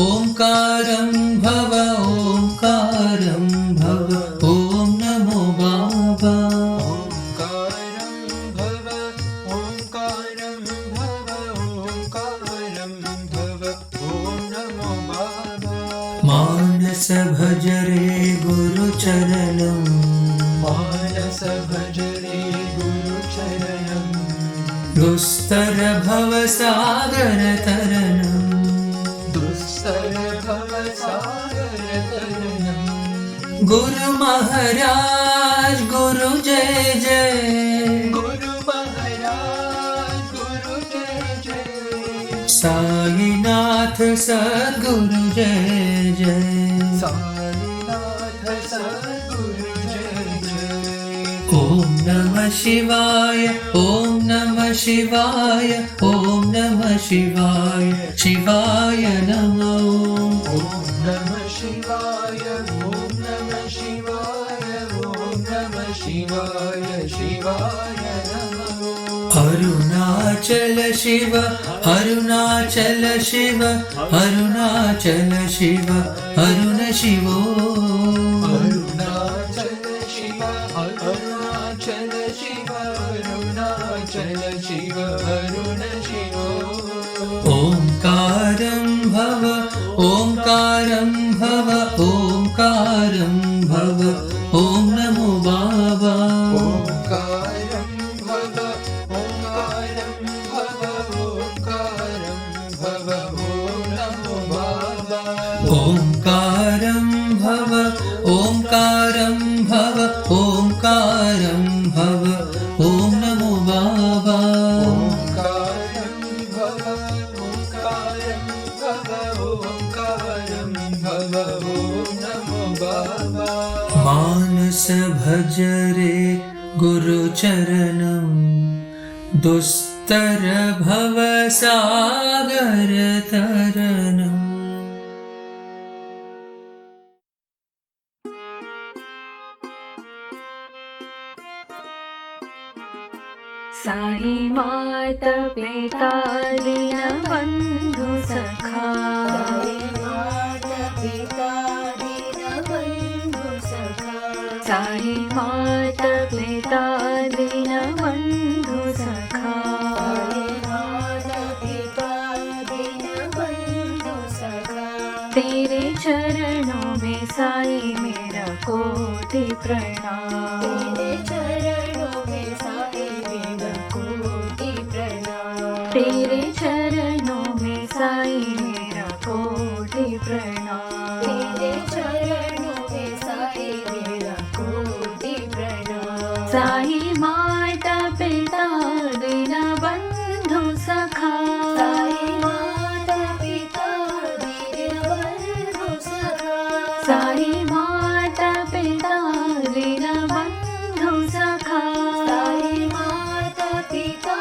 S6: ओंकारं भव ओंकारं भव ओम नमो बाबा
S2: ओंकारं भव ओंकारं भव ओंकारं भव ओम नमो बाबा
S6: मानस भज रे गुरु चरणम
S2: मानस भज रे गुरु चरणम
S6: दुस्तर भव सागर तरणम
S2: दुस्तर भव सागर तरणम
S6: गुरु महाराज गुरु जय जय
S2: गुरु महाराज गुरु जय जय
S6: साईनाथ सद्गुरु जय जय
S2: साईनाथ सद्गुरु जय जय
S6: ओम नमः शिवाय ओम नमः शिवाय ओम नमः शिवाय शिवाय नमः
S2: ओम नमः शिवाय ओम नमः शिवाय ओम नमः शिवाय शिवाय नमः।
S6: अरुणाचल शिव अरुणाचल शिव अरुणाचल शिव अरुण शिवो
S2: अरुणाचल शिव अरुणाचल शिव अरुणाचल शिव अरुण शिवो।
S6: ओंकारं भव ओंकारं भव ओंकारं भव ओम नमो बाबा
S2: ओंकारं भव ओंकारं भव ओंकारं भव ओम नमो बाबा।
S6: ओंकारं भव ओंकारं भव ओंकारं भव ओम नमो बाबा
S2: ओंकारं भव ओंकारं भव ओंकारं भव ओम नमो बाबा।
S6: मानस भज रे गुरुचरणं दुस्तर भव सागर तरणम्।
S3: साई मात पिता दीनबन्धु सखा साई मात पिता दीनबन्धु सखा साई मात पिता दीनबन्धु सखा साई मात पिता दीनबन्धु सखा। तेरे चरणों में साई मेरा कोटि प्रणाम तेरे चरणों में साई मेरा कोटि प्रणाम तेरे चरणों में साई मेरा कोटि प्रणाम तेरे चरणों में साई मेरा कोटि प्रणाम। साई माता पिता दीनबन्धु सखा साई माता पिता दीनबन्धु सखा साई माता पिता दीनबन्धु सखा साई माता पिता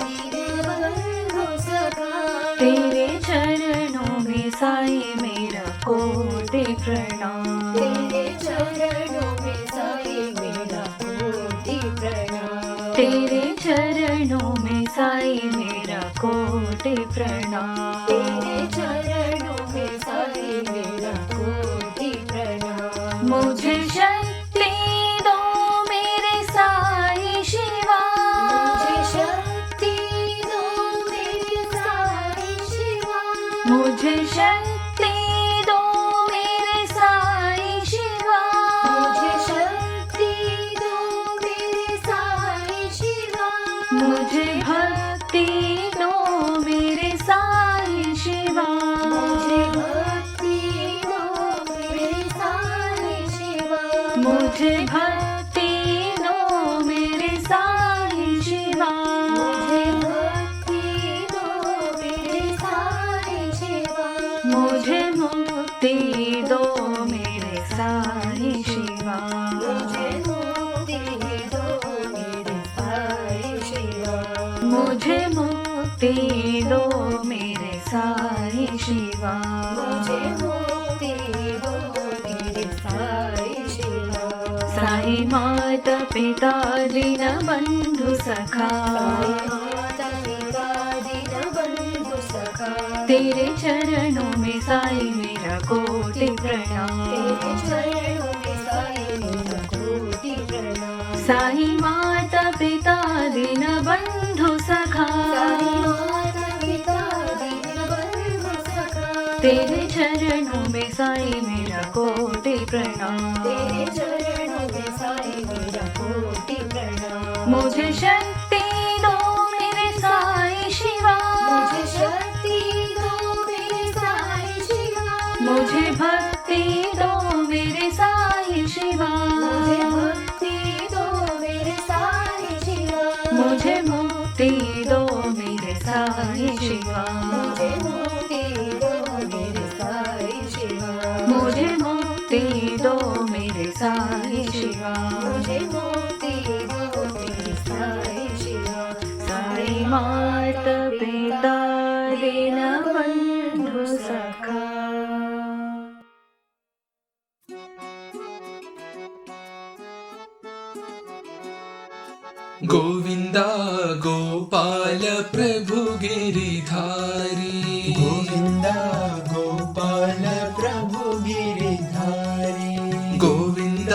S3: दीनबन्धु सखा। तेरे चरणों में साई मेरा कोटि प्रणाम तेरे चरणों में साई मेरा कोटि प्रणाम तेरे चरणों में साई मेरा कोटि प्रणाम तेरे चरणों में साई मेरा कोटि प्रणाम। मुझे शक्ति दो मेरे साई शिवा मुझे शक्ति दो मेरे साई शिवा मुझे शक्ति दो मेरे साई शिवा मुझे शक्ति दो मेरे साई शिवा मुझे भक्ति दो मेरे साई शिवा मुझे भक्ति दो मेरे साई शिवा मुझे भक्ति दो मेरे साई शिवा मुझे भक्ति दो मेरे साई शिवा मुझे मुक्ति दो मेरे साई शिवा मुझे मुक्ति दो मेरे साई शिवा मुझे मुक्ति दो मेरे साई शिवा मुझे मुक्ति दो मेरे साई शिवा। साई माता पिता दीनबन्धु सखा साई माता पिता दीनबन्धु सखा तेरे चरणों में साई मेरा कोटि प्रणाम तेरे चरणों में साई मेरा कोटि प्रणाम। साई माता पिता दीनबन्धु सखा साई माता पिता दीनबन्धु सखा तेरे चरणों में साई मेरा कोटि प्रणाम तेरे चरणों में साई मेरा कोटि प्रणाम। मुझे शक्ति दो मेरे साई शिवा मुझे शक्ति दो मेरे साई शिवा मुझे भक्ति दो मेरे साई शिवा मुझे भक्ति दो मेरे साई शिवा मुझे मुक्ति दो मेरे साई शिवा मुझे मुक्ति दो मेरे साई शिवा मुझे मुक्ति दो मेरे साई शिवा मुझे मुक्ति दो मेरे साई शिवा। साई माता पिता दीनबन्धु सखा।
S2: गोविन्द गोपाल प्रभु गिरिधारी
S7: गोविन्द गोपाल प्रभु गिरिधारी
S2: गोविन्द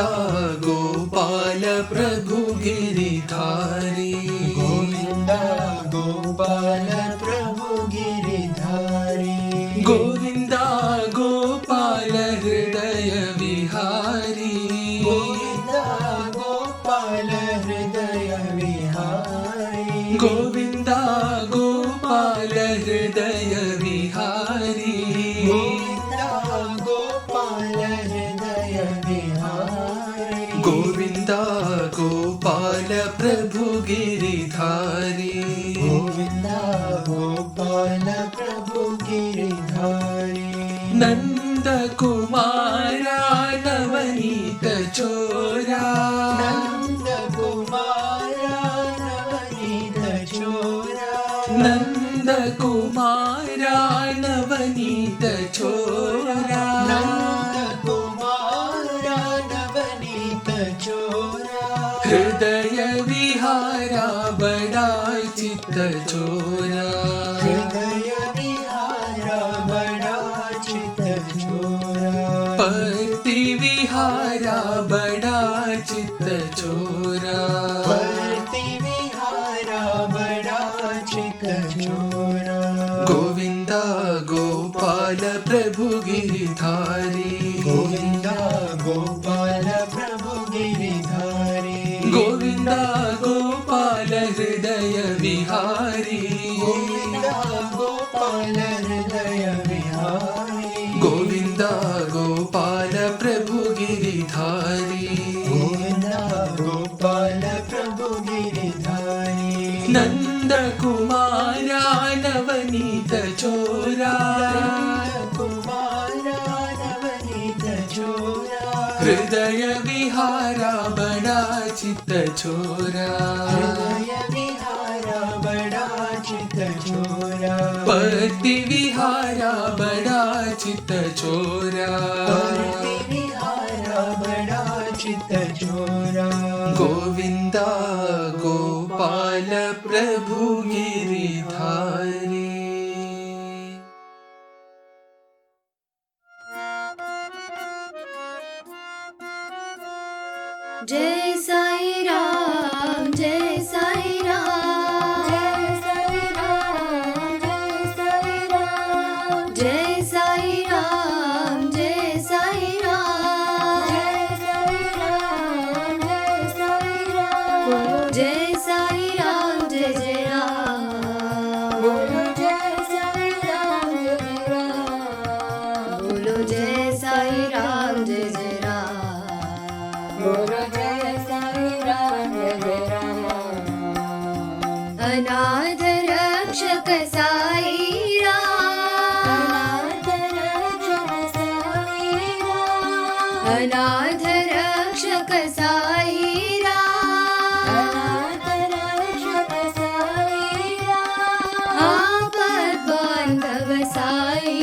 S2: गोपाल प्रभु गिरिधारी
S7: गोविन्द गोपाल प्रभु गिरिधारी
S2: गोविन्द गोपाल हृदय विहारी
S7: गोविन्द गोपाल हृदय विहारी
S2: गोविन्द गोपाल हृदय विहारी
S7: गोविन्द गोपाल हृदय विहारी
S2: गोविन्द गोपाल प्रभु गिरिधारी
S7: गोविन्द गोपाल प्रभु गिरिधारी
S2: नंद कुमारा नवनीत चोरा
S7: नंद कुमारा नवनीत चोरा
S2: नंद कुमारा नवनीत चोरा
S7: नंद कुमारा नवनीत चोरा
S2: हृदय विहारा बड़ा चित्त चोरा
S7: हृदय विहारा बड़ा चित चोरा
S2: पति विहारा बड़ा चित्त चोरा
S7: पति विहारा बड़ा चित चोरा
S2: गोविन्द गोपाल प्रभु गिरिधारी
S7: गोविन्द गोपाल प्रभु गिरिधारी
S2: गोविन्द गोपाल हृदय विहारी
S7: गोविन्द गोपाल हृदय विहारी
S2: गोविन्द गोपाल प्रभु गिरिधारी
S7: गोविन्द गोपाल प्रभु गिरिधारी
S2: नंद कुमारा नवनीत चोरा
S7: कुमारा नवनीत चोरा
S2: हृदय विहारा बड़ा चित्त चोरा
S7: हृदय विहारा बड़ा चित चोरा
S2: पति विहारा बड़ा चित्त चोरा
S7: पति विहारा बड़ा चित चोरा
S2: गोविन्द गोपाल प्रभु गिरिधारी
S3: जय साई राम जय साई राम जय साई राम जय साई राम जय साई राम जय साई राम जय जय राम बोलो जय साई राम जय जय राम बोलो जय साई राम जय जय राम बोलो जय साई राम जय जय राम अनाथ रक्षक साई राम अनाथ रक्षक साई राम आपद बांधव साई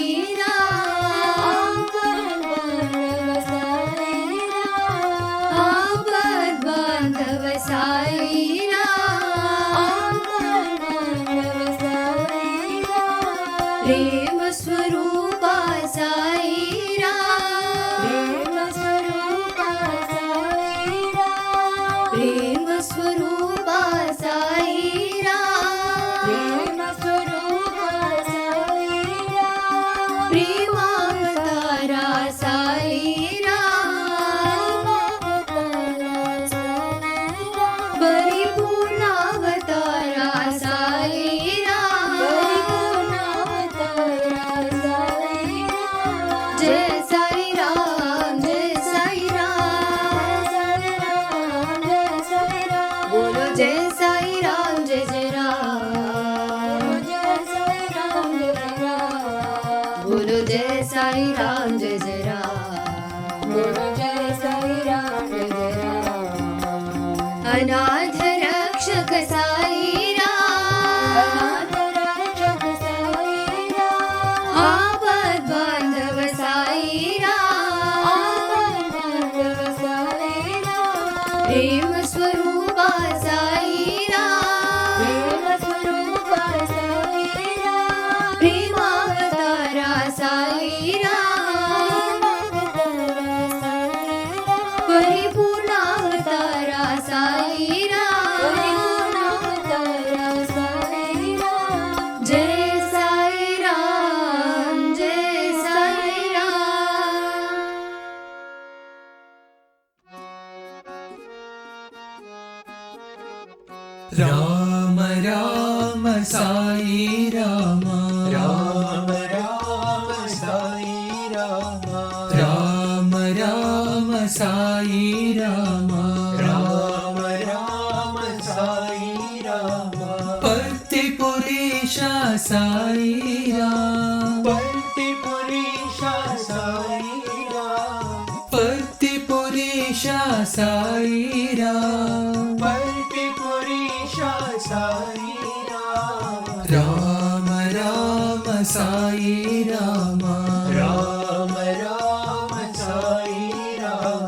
S3: आपद बांधव साई प्रेम स्वरूपा साई प्रेम स्वरूपा साई प्रेमावतारा साई परिपूर्णावतारा साई जय साई राम जय साई राम बोलो जय साई राम जय जय राम बोलो जय साई राम जय जय राम बोलो जय साई राम जय जय राम अनाथ रक्षक साई राम आपद बांधव साई राम प्रेम स्वरूपा साई
S6: राम राम साई राम
S7: राम राम साई राम
S6: राम राम साई राम
S7: राम राम साई राम
S6: पत्तिपुरीशा साई राम
S7: पत्तिपुरीशा साई राम
S6: पत्तिपुरीशा साई राम
S7: पत्तिपुरीशा साई राम
S6: राम राम साई राम
S7: राम राम साई राम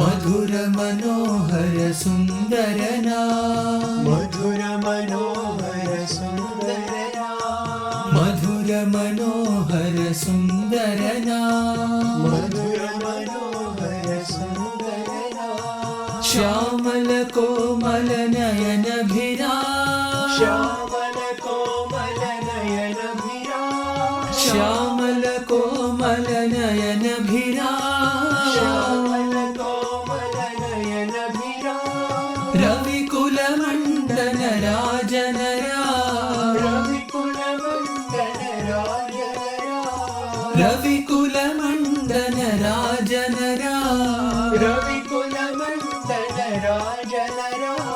S6: मधुर मनोहर सुंदर नाम
S7: मधुर मनोहर सुंदर नाम
S6: मधुर मनोहर सुंदर नाम
S7: मधुर मनोहर सुंदर नाम
S6: श्यामल कोमल नयन भिराम
S7: श्यामल कोमल नयन भिराम
S6: श्यामल कोमल नयन भिराम
S7: श्यामल कोमल नयन भिराम
S6: रविकुल मंडन राजन राम
S7: रविकुल मंडन राजन राम
S6: रविकुल मंडन राजन राम
S7: रविकुल मंडन राजन राम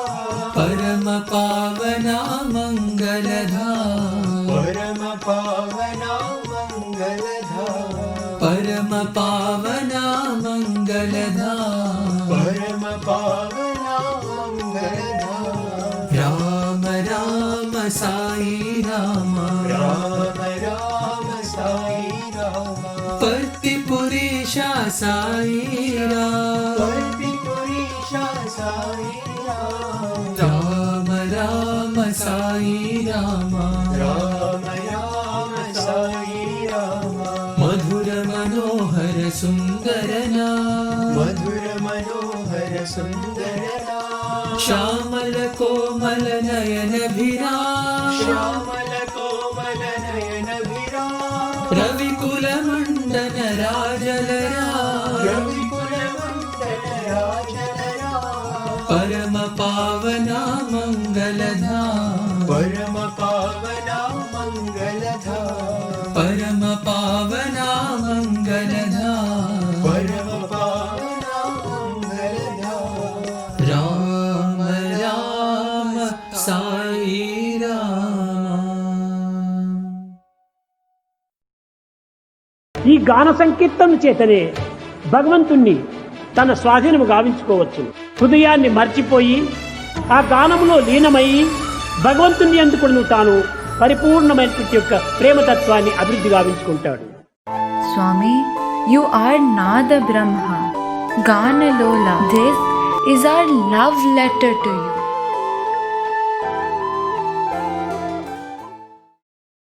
S6: परम पावना मंगल धाम
S7: परम पावना मंगल धाम
S6: परम पावना मंगल धाम
S7: परम पावना मंगल धाम
S6: राम राम साई राम
S7: राम राम साई राम
S6: पत्तिपुरीशा साई राम
S7: पत्तिपुरीशा साई राम
S6: राम राम साई राम
S7: राम राम साई राम
S6: मधुर मनोहर सुंदर नाम
S7: मधुर मनोहर सुंदर नाम
S6: श्यामल कोमल नयन भिराम
S7: श्यामल कोमल नयन भिराम
S6: रविकुल मंडन राजल राम
S7: रविकुल मंडन राजन राम
S6: परम पावना मंगल धाम
S7: परम पावना मंगल धाम
S6: परम पावना मंगल धाम
S7: परम पावना मंगल धाम
S6: राम राम साई राम
S8: ఈ గాన సంకీర్తన చేతనే భగవంతుణ్ణి తన స్వాధీనము గావించుకోవచ్చు. హృదయాన్ని మర్చిపోయి ఆ గానములో లీనమయ్యి భగవంతుని అందుకు తాను పరిపూర్ణమైనటువంటి యొక్క ప్రేమతత్వాన్ని అభివృద్ధి గావించుకుంటాడు.
S1: Swami, you are Nada Brahma, Gana Lola. This is our love letter to you.